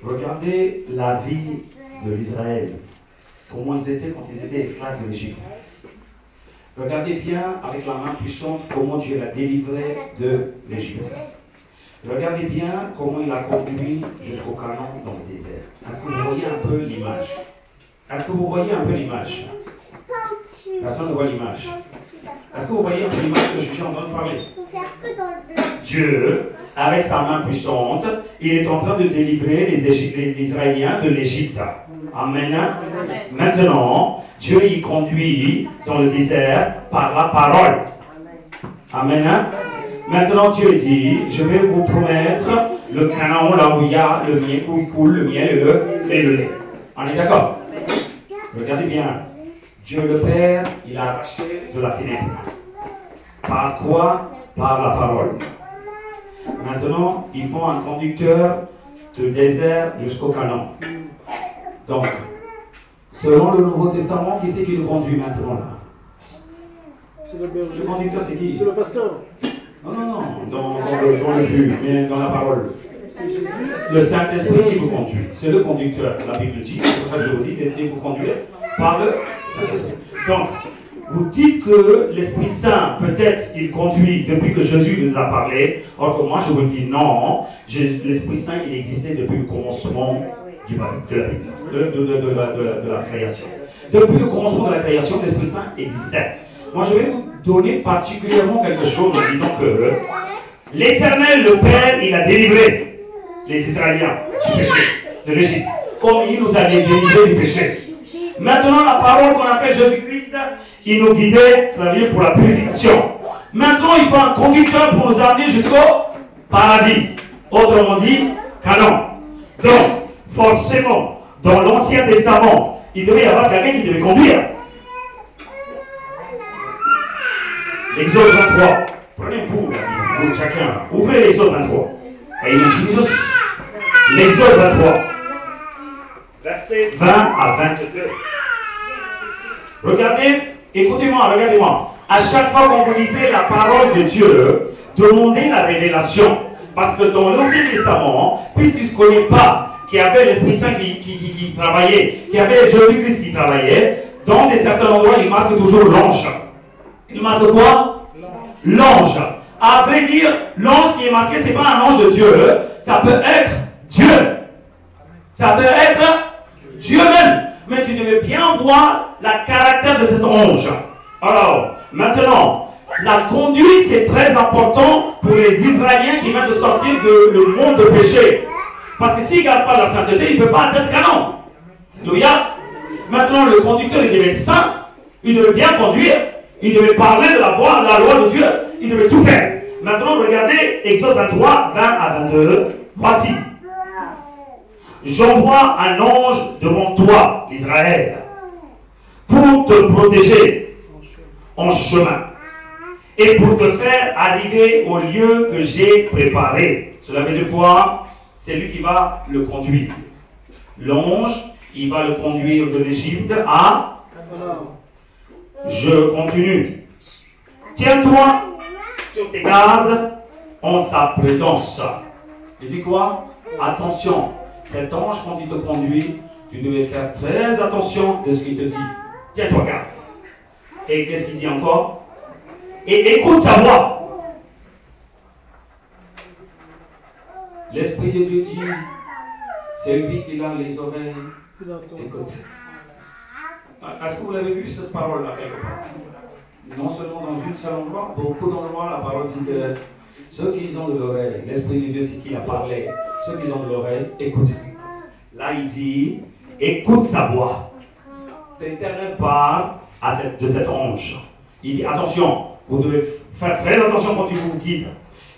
Regardez la vie de l'Israël. Comment ils étaient quand ils étaient esclaves de l'Égypte. Regardez bien avec la main puissante comment Dieu l'a délivré de l'Égypte. Regardez bien comment il a conduit jusqu'au Canaan dans le désert. Est-ce que vous voyez un peu l'image? Est-ce que vous voyez un peu l'image? Personne ne voit l'image. Est-ce que vous voyez un peu l'image que je suis en train de parler? Dieu, avec sa main puissante, il est en train de délivrer les Israéliens de l'Égypte. Amen. Maintenant, Dieu y conduit dans le désert par la parole. Amen. Maintenant, Dieu dit, je vais vous promettre le Canaan, là où il y a le miel, où il coule le miel et le lait. On est d'accord? Regardez bien. Dieu le Père, il a arraché de la ténèbre. Par quoi? Par la parole. Maintenant, ils font un conducteur de désert jusqu'au Canaan. Donc, selon le Nouveau Testament, qui c'est qui le conduit maintenant là? C'est le berger. Le conducteur, c'est qui? C'est le pasteur. Non, dans le but, mais dans la parole. Le Saint-Esprit qui vous conduit. C'est le conducteur. La Bible dit, c'est pour ça que je vous dis, laissez-vous conduire par le Saint-Esprit. Donc, vous dites que l'Esprit Saint, peut-être, il conduit depuis que Jésus nous a parlé. Or que moi, je vous dis non. L'Esprit Saint, il existait depuis le commencement de la création. Depuis le commencement de la création, l'Esprit Saint existait. Moi, je vais vous donner particulièrement quelque chose en disant que l'Éternel, le Père, il a délivré les Israéliens du péché, de l'Égypte, comme il nous avait délivré du péché. Maintenant, la parole qu'on appelle Jésus-Christ, il nous guidait, c'est-à-dire pour la purification. Maintenant, il faut un conducteur pour nous amener jusqu'au paradis. Autrement dit, Canaan. Donc, forcément, dans l'Ancien Testament, il devait y avoir quelqu'un qui devait conduire. Exode 23. Prenez vous, chacun. Ouvrez l'Exode 23. Et l'Exode 23. Versets 20 à 22. Regardez, écoutez-moi, regardez-moi. À chaque fois qu'on vous lisez la parole de Dieu, demandez la révélation. Parce que dans l'Ancien Testament, puisqu'il ne se connaît pas qu'il y avait l'Esprit Saint qui travaillait, qu'il y avait Jésus-Christ qui travaillait, dans des certains endroits, il marque toujours l'ange. Il marque quoi? L'ange. À vrai dire, l'ange qui est marqué, ce n'est pas un ange de Dieu, ça peut être Dieu. Ça peut être Dieu même. Mais tu devais bien voir le caractère de cet ange. Alors, maintenant, la conduite, c'est très important pour les Israéliens qui viennent de sortir du monde de péché. Parce que s'ils ne gardent pas la sainteté, ils ne peuvent pas atteindre Canaan. Alléluia. Maintenant, le conducteur, il devait être saint, il devait bien conduire, il devait parler de la loi de Dieu, il devait tout faire. Maintenant, regardez Exode 23, 20 à 22. Voici. J'envoie un ange devant toi, Israël, pour te protéger en chemin et pour te faire arriver au lieu que j'ai préparé. Cela veut dire quoi? C'est lui qui va le conduire. L'ange, il va le conduire de l'Égypte à... Je continue. Tiens-toi sur tes gardes en sa présence. Il dit quoi? Attention. Cet ange, quand il te conduit, tu devais faire très attention de ce qu'il te dit. Tiens-toi garde. Et qu'est-ce qu'il dit encore? Et écoute sa voix. L'Esprit de Dieu dit, c'est lui qui a les oreilles. Écoute. Est-ce que vous l'avez vu cette parole-là quelque part? Non seulement dans une seule endroit, beaucoup d'endroits, la parole dit que ceux qui ont de l'oreille, l'Esprit de Dieu c'est qui a parlé, ceux qui ont de l'oreille, écoutez. Là il dit, écoute sa voix. L'Éternel parle de cet ange. Il dit, attention, vous devez faire très attention quand il vous guide.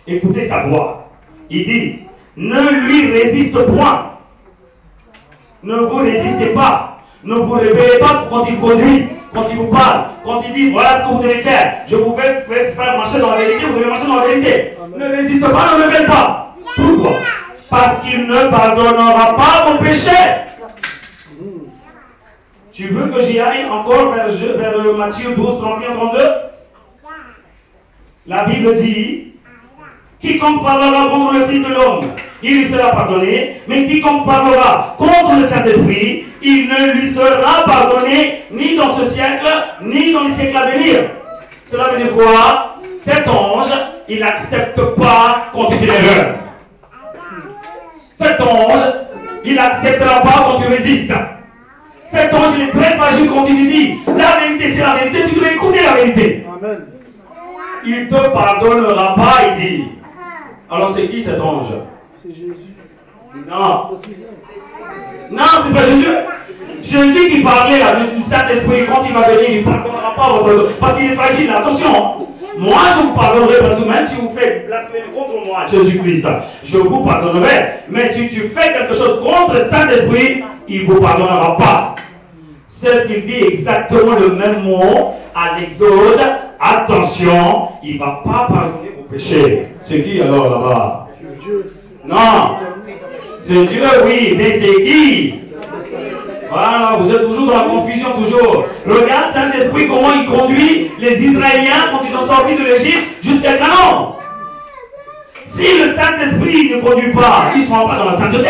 Écoutez sa voix. Il dit, ne lui résiste point. Ne vous résistez pas. Ne vous réveillez pas quand il conduit, quand il vous parle, quand il dit voilà ce que vous devez faire. Je vous vais faire marcher dans la vérité, vous devez marcher dans la vérité. Ne résiste pas, ne réveille pas. Pourquoi? Parce qu'il ne pardonnera pas vos péchés. Tu veux que j'y aille encore vers Matthieu 12, 31, 32? La Bible dit, quiconque parlera contre le Fils de l'homme, il lui sera pardonné, mais quiconque parlera contre le Saint-Esprit, il ne lui sera pardonné ni dans ce siècle, ni dans les siècles à venir. Cela veut dire quoi? Cet ange, il n'accepte pas quand tu fais l'erreur. Cet ange, il n'acceptera pas quand tu résistes. Cet ange, il est très fragile quand il dit la vérité, c'est la vérité, tu dois écouter la vérité. Amen. Il ne te pardonnera pas, il dit. Alors c'est qui cet ange? C'est Jésus. Non. Non, c'est pas Jésus. Jésus qui parlait là du Saint-Esprit, quand il va venir, il ne pardonnera pas votre... Parce qu'il est fragile, attention. Moi, je vous pardonnerai, parce que même si vous faites blasphémie contre moi, Jésus-Christ, je vous pardonnerai. Mais si tu fais quelque chose contre le Saint-Esprit, il ne vous pardonnera pas. C'est ce qu'il dit exactement le même mot à l'Exode. Attention, il ne va pas pardonner vos péchés. C'est qui alors là-bas? C'est Dieu. Non. C'est Dieu, oui, mais c'est qui? Voilà, vous êtes toujours dans la confusion, toujours. Regarde Saint-Esprit, comment il conduit les Israéliens quand ils sont sortis de l'Égypte jusqu'à Canaan. Si le Saint-Esprit ne conduit pas, ils ne seront pas dans la sainteté.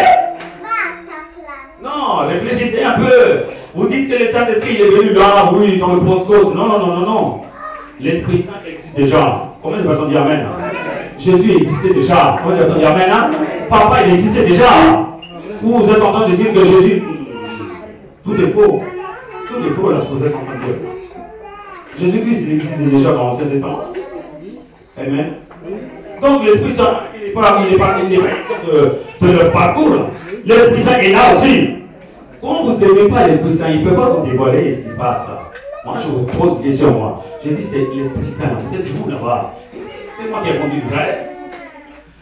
Non, réfléchissez un peu. Vous dites que le Saint-Esprit est venu là, oui, dans le Pentecôte. Non, non, non, non, non. L'Esprit Saint existe déjà. Combien de personnes disent Amen? Jésus existait déjà. Combien de personnes disent Amen? Hein? Papa, il existait déjà. Ou vous êtes en train de dire que Jésus... Tout est faux. Tout est faux là, ce que vous êtes en train de dire. Jésus-Christ, il existait déjà dans l'Ancien Testament. Amen. Donc l'Esprit Saint, il n'est pas exemple de leur parcours. L'Esprit Saint est là aussi. Quand vous n'aimez pas l'Esprit Saint, il ne peut pas vous dévoiler ce qui se passe. Moi, je vous pose une question, moi. J'ai dit, c'est l'Esprit Saint. Vous êtes vous là-bas. C'est moi qui ai conduit Israël.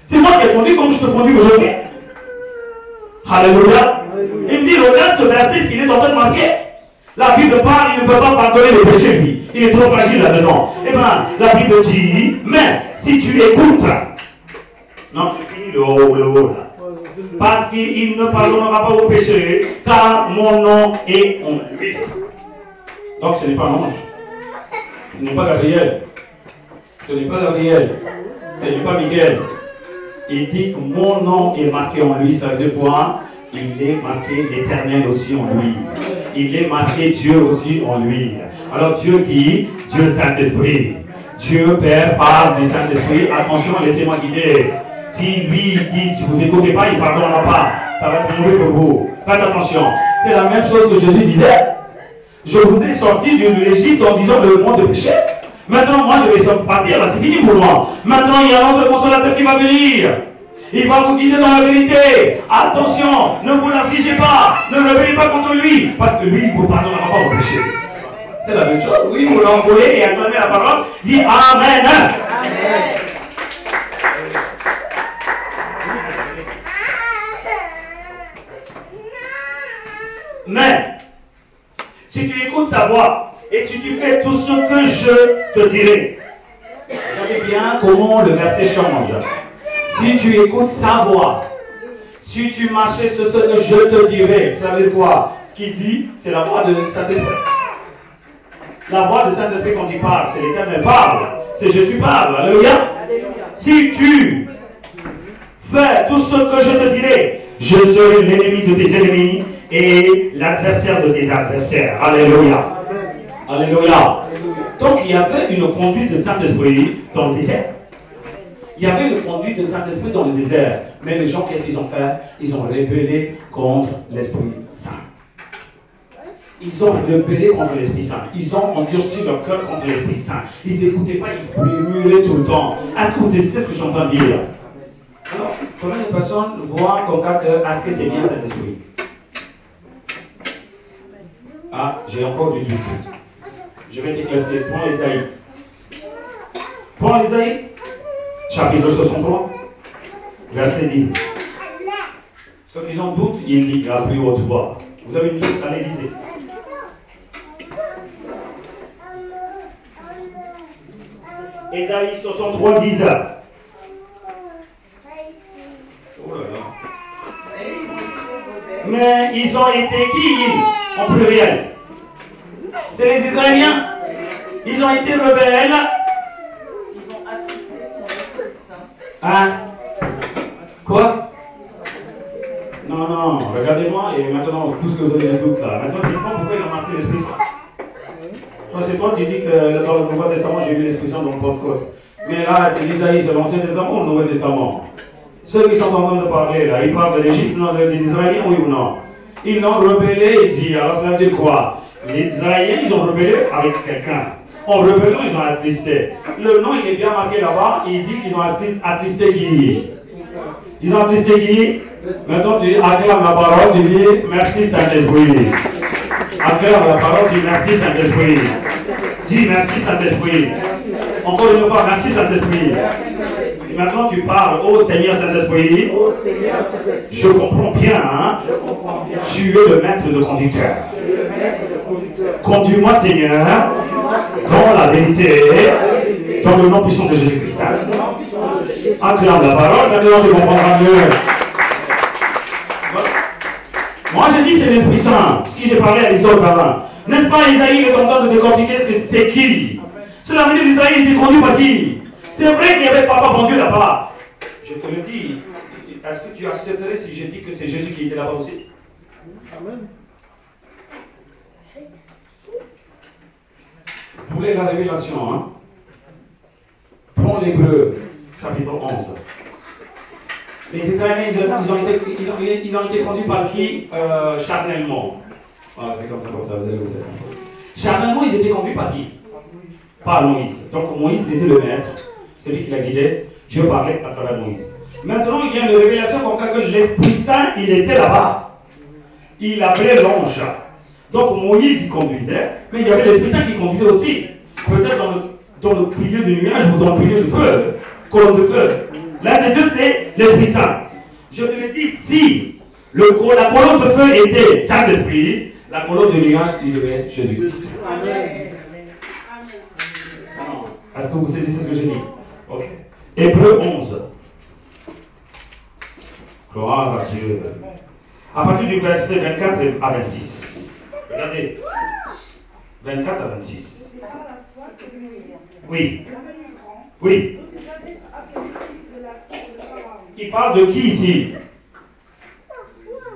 C'est moi qui ai conduit comme je te conduis aujourd'hui. Alléluia. Il me dit, regarde ce verset, ce qu'il est en train de marquer. La Bible parle, il ne peut pas pardonner le péché, lui. Il est trop fragile là-dedans. Eh bien, la Bible dit, mais si tu écoutes, non, j'ai fini le haut là. Parce qu'il ne pardonnera pas au péché, car mon nom est en lui. Donc ce n'est pas Ange. Ce n'est pas Gabriel. Ce n'est pas Gabriel. Ce n'est pas Miguel. Il dit que mon nom est marqué en lui. Ça veut dire quoi? Il est marqué l'Éternel aussi en lui. Il est marqué Dieu aussi en lui. Alors Dieu qui? Dieu Saint-Esprit. Dieu Père parle du Saint-Esprit. Attention, laissez-moi guider. Si lui dit, si vous n'écoutez pas, il ne pardonnera pas. Ça va être mauvais pour vous. Faites attention. C'est la même chose que Jésus disait. Je vous ai sorti de l'Égypte en disant le monde de péché. Maintenant, moi, je vais partir. Là, c'est fini pour moi. Maintenant, il y a un autre consolateur qui va venir. Il va vous guider dans la vérité. Attention, ne vous l'affligez pas. Ne le rebellez pas contre lui. Parce que lui, il ne vous pardonnera pas au péché. C'est la même chose. Oui, vous l'envoyez et acclamez la parole. Dis Amen. Amen. Mais, si tu écoutes sa voix et si tu fais tout ce que je te dirai, regardez bien comment le verset change. Si tu écoutes sa voix, si tu marchais sur ce que je te dirai, ça veut dire quoi? Ce qu'il dit, c'est la voix de Saint-Esprit. La voix de Saint-Esprit quand il parle, c'est l'Éternel parle, c'est Jésus parle. Alléluia. Si tu fais tout ce que je te dirai, je serai l'ennemi de tes ennemis et l'adversaire de tes adversaires. Alléluia. Alléluia. Donc il y avait une conduite de Saint-Esprit dans le désert. Il y avait une conduite de Saint-Esprit dans le désert. Mais les gens, qu'est-ce qu'ils ont fait? Ils ont rébellé contre l'Esprit Saint. Ils ont rebellé contre l'Esprit Saint. Ils ont endurci leur cœur contre l'Esprit Saint. Ils n'écoutaient pas, ils murmuraient tout le temps. Est-ce que vous savez ce que je suis en train de dire? Alors, combien de personnes voient comme cas que est-ce que c'est bien Saint-Esprit? Ah, j'ai encore du doute. Je vais t'éclaircir. Prends Ésaïe. Prends Ésaïe, chapitre 63, verset 10. Ceux qui ont doute, il lit à plus haute voix. Vous avez une doute, allez lisez. Ésaïe 63, 10. Oh là là. Mais ils ont été qui en pluriel? C'est les Israéliens. Ils ont été rebelles. Ils ont assisté son Esprit Saint. Hein? Quoi? Non, non, regardez-moi et maintenant, tout ce que vous avez des doutes là. Maintenant, tu comprends pourquoi il a marqué l'Esprit Saint. C'est toi qui dis que dans le Nouveau Testament, j'ai vu l'Esprit Saint dans le Pentecôte. Mais là, c'est l'Isaïe, c'est l'Ancien Testament ou le Nouveau Testament? Ceux qui sont en train de parler là, ils parlent de l'Égypte, non, des Israéliens, oui ou non? Ils l'ont rebellé et dit, alors ça veut dire quoi? Les Israéliens, ils ont rebellé avec quelqu'un. En rebellant, ils ont attristé. Le nom, il est bien marqué là-bas, il dit qu'ils ont attristé qui? Ils ont attristé qui? Maintenant, tu acclames la parole, tu dis, merci Saint-Esprit. Acclame la parole, tu dis, merci Saint-Esprit. Dis, merci Saint-Esprit. Encore une fois, merci Saint-Esprit. Maintenant tu parles, ô Seigneur Saint-Esprit, je comprends bien, hein? Tu es le maître de conducteur. Conduis-moi Seigneur, dans la vérité, dans le nom puissant de Jésus-Christ. Acclame la parole, maintenant tu comprendras mieux. Moi je dis c'est l'Esprit Saint, ce que j'ai parlé à les autres avant. N'est-ce pas, Isaïe est en train de décortiquer ce que c'est qui? C'est la venue d'Isaïe, il était conduit par qui? C'est vrai qu'il y avait Papa bon Dieu là-bas. Je te le dis. Est-ce que tu accepterais si je dis que c'est Jésus qui était là-bas aussi? Amen. Pour les la révélation, hein? Prends l'Hébreu, chapitre 11. Les Israéliens, ils ont été conduits par qui? Charnellement. Ah, c'est comme ça, vous allez vous dire. Charnellement, ils étaient conduits par qui? Par Moïse. Donc Moïse était le maître. Celui qui l'a guidé, Dieu parlait à travers Moïse. Maintenant, il y a une révélation comme ça que l'Esprit Saint, il était là-bas. Il appelait l'ange. Donc Moïse, il conduisait, mais il y avait l'Esprit Saint qui conduisait aussi. Peut-être dans le milieu du nuage ou dans le milieu du feu, colonne de feu. L'un des deux, c'est l'Esprit Saint. Je te le dis, si La colonne de feu était Saint-Esprit, la colonne de nuage, il devait être Jésus-Christ. Est-ce que vous saisissez ce que j'ai dit? Ok. Hébreux 11. Gloire à Dieu. À partir du verset 24 à 26. Regardez. 24 à 26. Oui. Oui. Il parle de qui ici?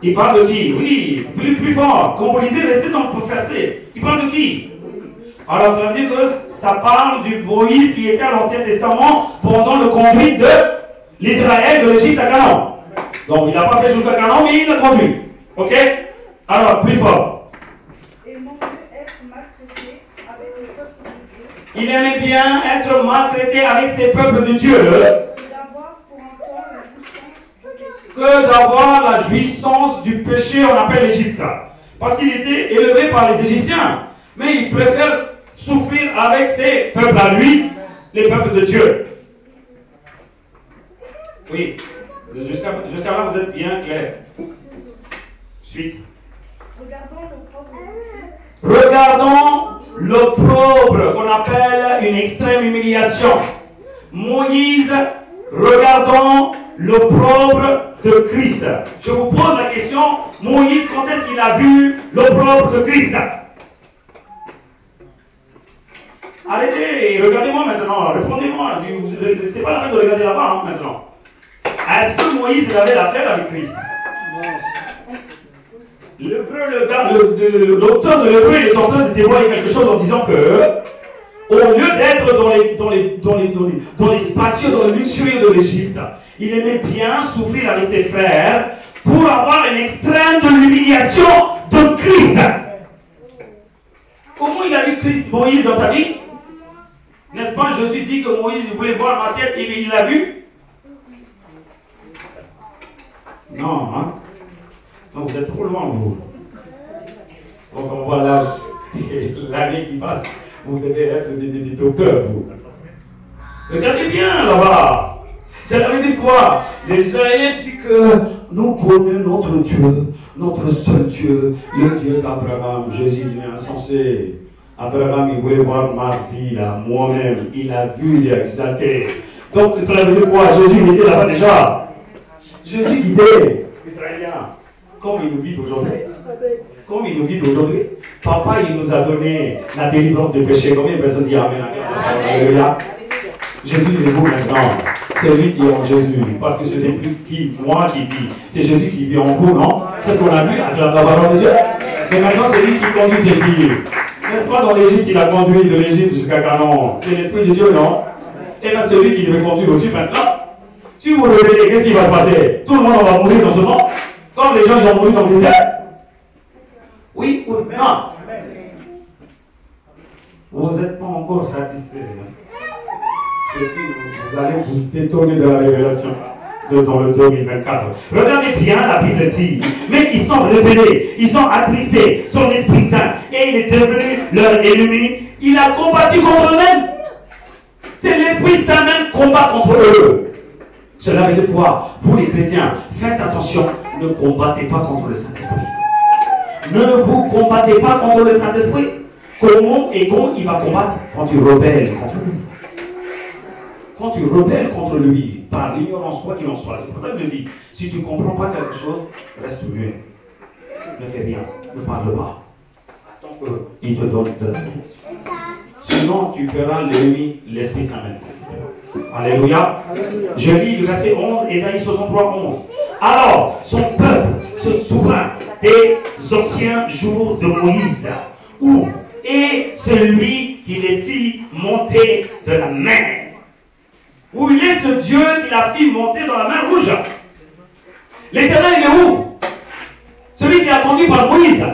Il parle de qui? Oui, plus fort. Quand vous lisez, restez dans le verset. Il parle de qui? Alors ça veut dire que ça parle du Moïse qui était à l'Ancien Testament pendant le conduit de l'Israël de l'Égypte à Canaan. Donc il n'a pas fait jusqu'à Canaan, mais il l'a conduit. Ok? Alors, plus fort. Et non mieux être maltraité avec le peuple de Dieu. Il aimait bien être maltraité avec ces peuples de Dieu. Que d'avoir la jouissance du péché, on appelle l'Égypte. Parce qu'il était élevé par les Égyptiens. Mais il préfère souffrir avec ses peuples à lui, les peuples de Dieu. Oui. Jusqu'à là, vous êtes bien clair. Suite. Regardons l'opprobre qu'on appelle une extrême humiliation. Moïse, regardons l'opprobre de Christ. Je vous pose la question, Moïse, quand est-ce qu'il a vu l'opprobre de Christ? Arrêtez et regardez-moi maintenant, répondez-moi. C'est pas la peine de regarder là-bas maintenant. Est-ce que Moïse avait l'affaire avec Christ? L'auteur de l'Hébreu est en train de dévoiler quelque chose en disant que, au lieu d'être dans les spacieux, dans le luxurieux de l'Égypte, il aimait bien souffrir avec ses frères pour avoir une extrême de l'humiliation de Christ. Comment il a vu Christ, Moïse, dans sa vie? N'est-ce pas, Jésus dit que Moïse voulait voir ma tête et il l'a vu? Non, hein? Non, vous êtes trop loin, vous. Donc on voit l'année qui passe. Vous devez être des docteurs, vous. Regardez bien là-bas. Ça veut dire quoi? Les Israéliens disent que nous connaissons notre Dieu, notre seul Dieu, le Dieu d'Abraham. Jésus est insensé. Abraham, il voulait voir ma vie, là, moi-même. Il a vu, il a exalté. Donc cela veut dire quoi? Jésus il était là-bas déjà. Jésus guidait les Israéliens. Comme il nous guide aujourd'hui. Comme il nous guide aujourd'hui. Papa, il nous a donné la délivrance du péché. Combien de personnes disent Amen? Alléluia. Jésus est vous maintenant. C'est lui qui est en Jésus. Parce que ce n'est plus moi qui vis. C'est Jésus qui vit en vous, non? C'est ce qu'on a vu avec la parole de Dieu. Et maintenant, c'est lui qui conduit ses filles. N'est-ce pas dans l'Égypte, il a conduit de l'Égypte jusqu'à Canaan? C'est l'Esprit de Dieu, non? Et bien, c'est lui qui devait conduire aussi maintenant. Si vous révélez, qu'est-ce qui va se passer? Tout le monde va mourir dans ce monde. Comme les gens ils ont mouru dans le désert. Oui ou non? Vous n'êtes pas encore satisfait. Vous allez vous étonner de la révélation dans le 2024. Regardez bien, la Bible dit, mais ils sont révélés, ils sont attristés, son Esprit Saint, et il est devenu leur ennemi. Il a combattu contre eux-mêmes. C'est l'Esprit Saint même qui combat contre eux. Cela veut dire quoi? Vous les chrétiens, faites attention, ne combattez pas contre le Saint-Esprit. Ne vous combattez pas contre le Saint-Esprit. Comment et quand il va combattre? Quand tu rebelles contre lui. Quand tu rebelles contre lui, par l'ignorance, quoi qu'il en soit, c'est pour ça que je dis, si tu ne comprends pas quelque chose, reste muet. Ne fais rien, ne parle pas. Attends qu'il te donne de la direction. Sinon, tu feras l'ennemi, l'Esprit Saint même. Alléluia. Je lis le verset 11, Ésaïe 63, 11. Alors, son peuple se souvint des anciens jours de Moïse, où est celui qui les fit monter de la mer. Où il est ce Dieu qui l'a fait monter dans la mer rouge? L'Éternel, il est où? Celui qui a conduit par Moïse.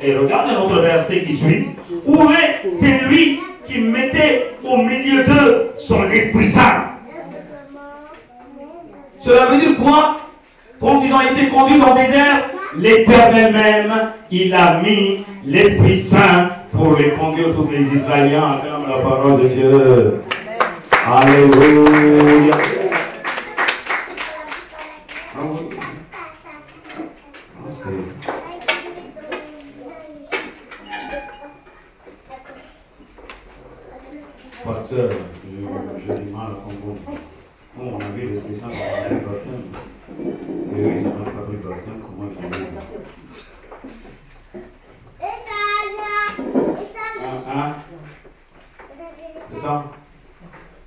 Et regardez notre verset qui suit. Où est celui qui mettait au milieu d'eux son Esprit Saint? Cela veut dire quoi? Quand ils ont été conduits dans le désert, l'Éternel même, il a mis l'Esprit Saint pour les conduire tous les Israéliens. Acclame la parole de Dieu. Alléluia. j'ai du mal à comprendre. Nous, on a vu l'Esprit Saint dans le baptême. Et eux, ils n'ont même pas pris le baptême. Comment ils font le C'est ça?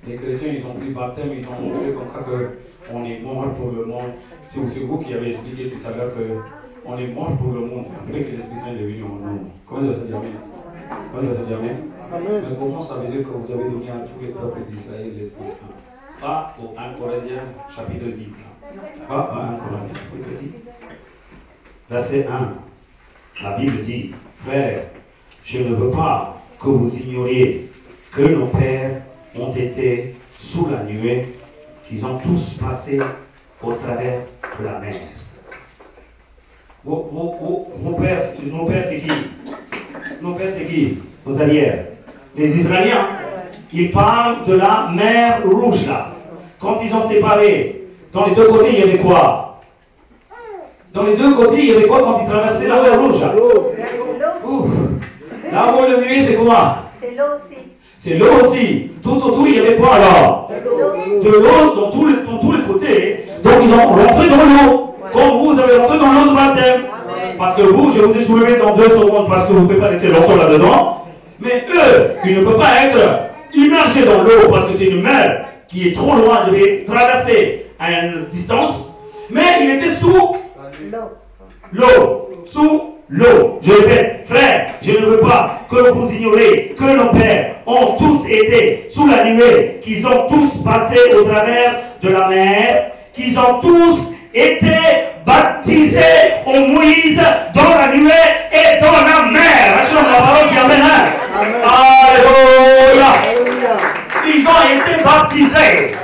Les chrétiens, ils ont pris le baptême, ils ont montré comme ça qu'on est mort pour le monde. C'est vous qui avez expliqué tout à l'heure qu'on est mort pour le monde. C'est après que l'Esprit Saint est venu en nous. Comment ça se dit? Comment ça se dit? Mais comment ça veut dire que vous avez donné à tous les peuples d'Israël l'Esprit Saint? Pas au 1 Corinthiens chapitre 10. Pas à 1 Corinthiens chapitre 10. Verset 1. La Bible dit, frères, je ne veux pas que vous ignoriez que nos pères ont été sous la nuée, qu'ils ont tous passé au travers de la mer. Nos pères, c'est qui? Nos pères, c'est qui? Nos arrières. Les Israéliens. Ils parlent de la mer Rouge, là. Quand ils ont séparé, dans les deux côtés, il y avait quoi? Dans les deux côtés, il y avait quoi quand ils traversaient la mer Rouge, là? Là-haut, le nuée, c'est quoi? C'est l'eau aussi. C'est l'eau aussi. Tout autour, il y avait quoi alors? De l'eau dans tous les côtés. Donc ils ont rentré dans l'eau. Comme vous avez rentré dans l'eau de baptême. Parce que vous, je vous ai soulevé dans 2 secondes parce que vous ne pouvez pas laisser longtemps là-dedans. Mais eux, ils ne peuvent pas être immergés dans l'eau parce que c'est une mer qui est trop loin, devait traverser à une distance. Mais il était sous l'eau. Sous l'eau. Je répète, frère, je ne veux pas que vous ignorez que nos pères ont tous été sous la nuée, qu'ils ont tous passé au travers de la mer, qu'ils ont tous été baptisés au Moïse dans la nuée et dans la mer. Action, la parole qui amène. Alléluia. Ils ont été baptisés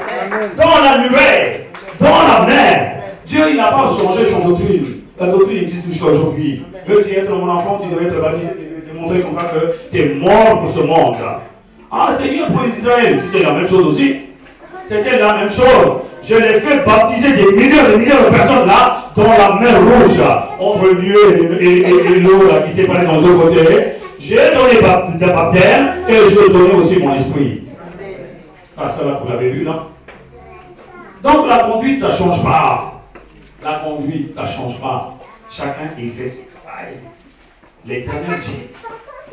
dans la nuée, dans la mer. Dieu, il n'a pas changé son doctrine. La doctrine existe jusqu'à aujourd'hui. Veux-tu être mon enfant, tu devais te baptiser, te montrer comme ça que tu es mort pour ce monde. Ah, Seigneur, pour les Israël, c'était la même chose aussi. C'était la même chose. Je l'ai fait baptiser des milliers de personnes là, dans la mer Rouge, entre le lieu et l'eau qui séparait dans deux côtés. J'ai donné le baptême et je vais donner aussi mon esprit. Ah, ça là, vous l'avez vu, non? Donc la conduite, ça ne change pas. La conduite, ça ne change pas. Chacun il fait son travail. L'Éternel dit,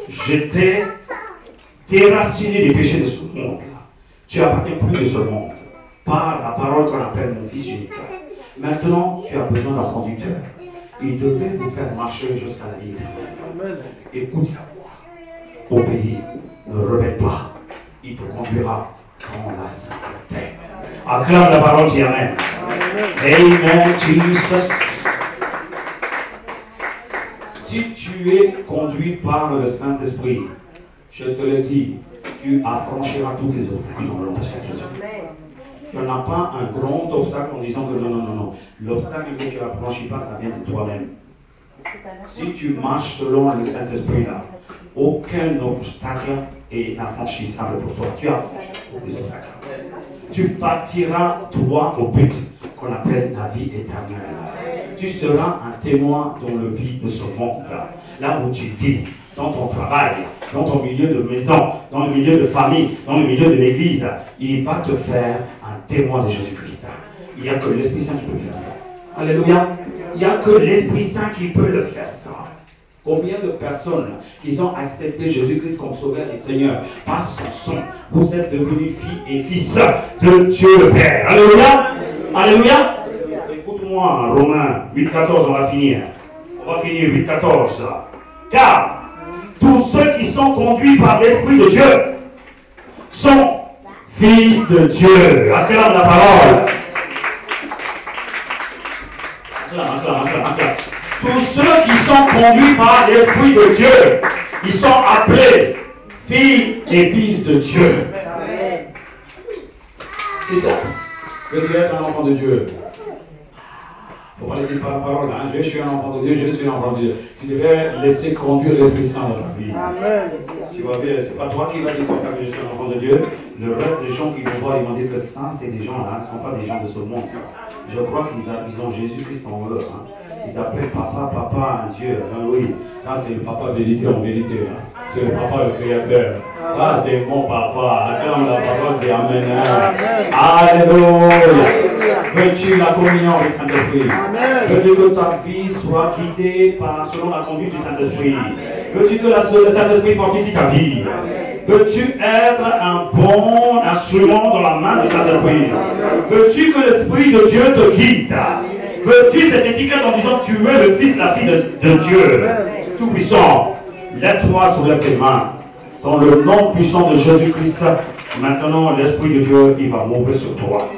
je t'ai déraciné des péchés de ce monde. Tu appartiens plus de ce monde. Par la parole qu'on appelle mon fils unique. Maintenant, tu as besoin d'un conducteur. Il devait nous faire marcher jusqu'à la vie éternelle. Écoute sa voix. Obéis. Ne rebelle pas. Il te conduira dans la sainteté. Acclame la parole qui amène. Amen, Jesus. Si tu es conduit par le Saint-Esprit, je te le dis, tu affranchiras tous les obstacles dans le nom de Jésus. Il n'y en a pas un grand obstacle en disant que non. L'obstacle que tu n'affranchis pas, ça vient de toi-même. Si tu marches selon le Saint-Esprit là, aucun obstacle est affranchissable pour toi. Tu affranchis tous les obstacles. Tu bâtiras droit au but qu'on appelle la vie éternelle. Tu seras un témoin dans le vide de ce monde, là où tu vis, dans ton travail, dans ton milieu de maison, dans le milieu de famille, dans le milieu de l'église. Il va te faire un témoin de Jésus-Christ. Il n'y a que l'Esprit Saint qui peut faire ça. Alléluia. Il n'y a que l'Esprit Saint qui peut le faire ça. Combien de personnes qui ont accepté Jésus-Christ comme Sauveur et Seigneur par son sang, vous êtes devenus filles et fils de Dieu le Père. Alléluia. Alléluia. Écoute-moi, Romains 8,14, on va finir. On va finir 8,14. Car tous ceux qui sont conduits par l'Esprit de Dieu sont fils de Dieu. Acclame la parole. Acclame. Tous ceux qui sont conduits par l'Esprit de Dieu, ils sont appelés filles et fils de Dieu. C'est ça. Veux-tu être un enfant de Dieu? Il ne faut pas laisser par la parole. Hein? Je suis un enfant de Dieu, je suis un enfant de Dieu. Tu devais laisser conduire l'Esprit Saint dans ta vie. Amen. Tu vois bien, c'est pas toi qui vas dire que je suis un enfant de Dieu. Le reste des gens qui vont voir, ils vont dire que ça, c'est des gens là, ne sont pas des gens de ce monde. Je crois qu'ils ont Jésus-Christ en eux. Hein. Ils appellent papa, papa, un Dieu. Ah oui, ça c'est le papa vérité en vérité. Hein. C'est le papa le créateur. Ça c'est mon papa. Acclame la parole, c'est Amen. Alléluia. Veux-tu la communion avec Saint-Esprit? Veux-tu que ta vie soit guidée selon la conduite du Saint-Esprit? Veux-tu que le Saint-Esprit fortifie ta vie? Veux-tu être un bon instrument dans la main du Saint-Esprit? Veux-tu que l'Esprit de Dieu te guide? Veux-tu cette étiquette en disant tu es le Fils, la fille de Dieu Tout-Puissant? Lève-toi, soulève tes mains. Dans le nom puissant de Jésus-Christ, maintenant l'Esprit de Dieu, il va mourir sur toi.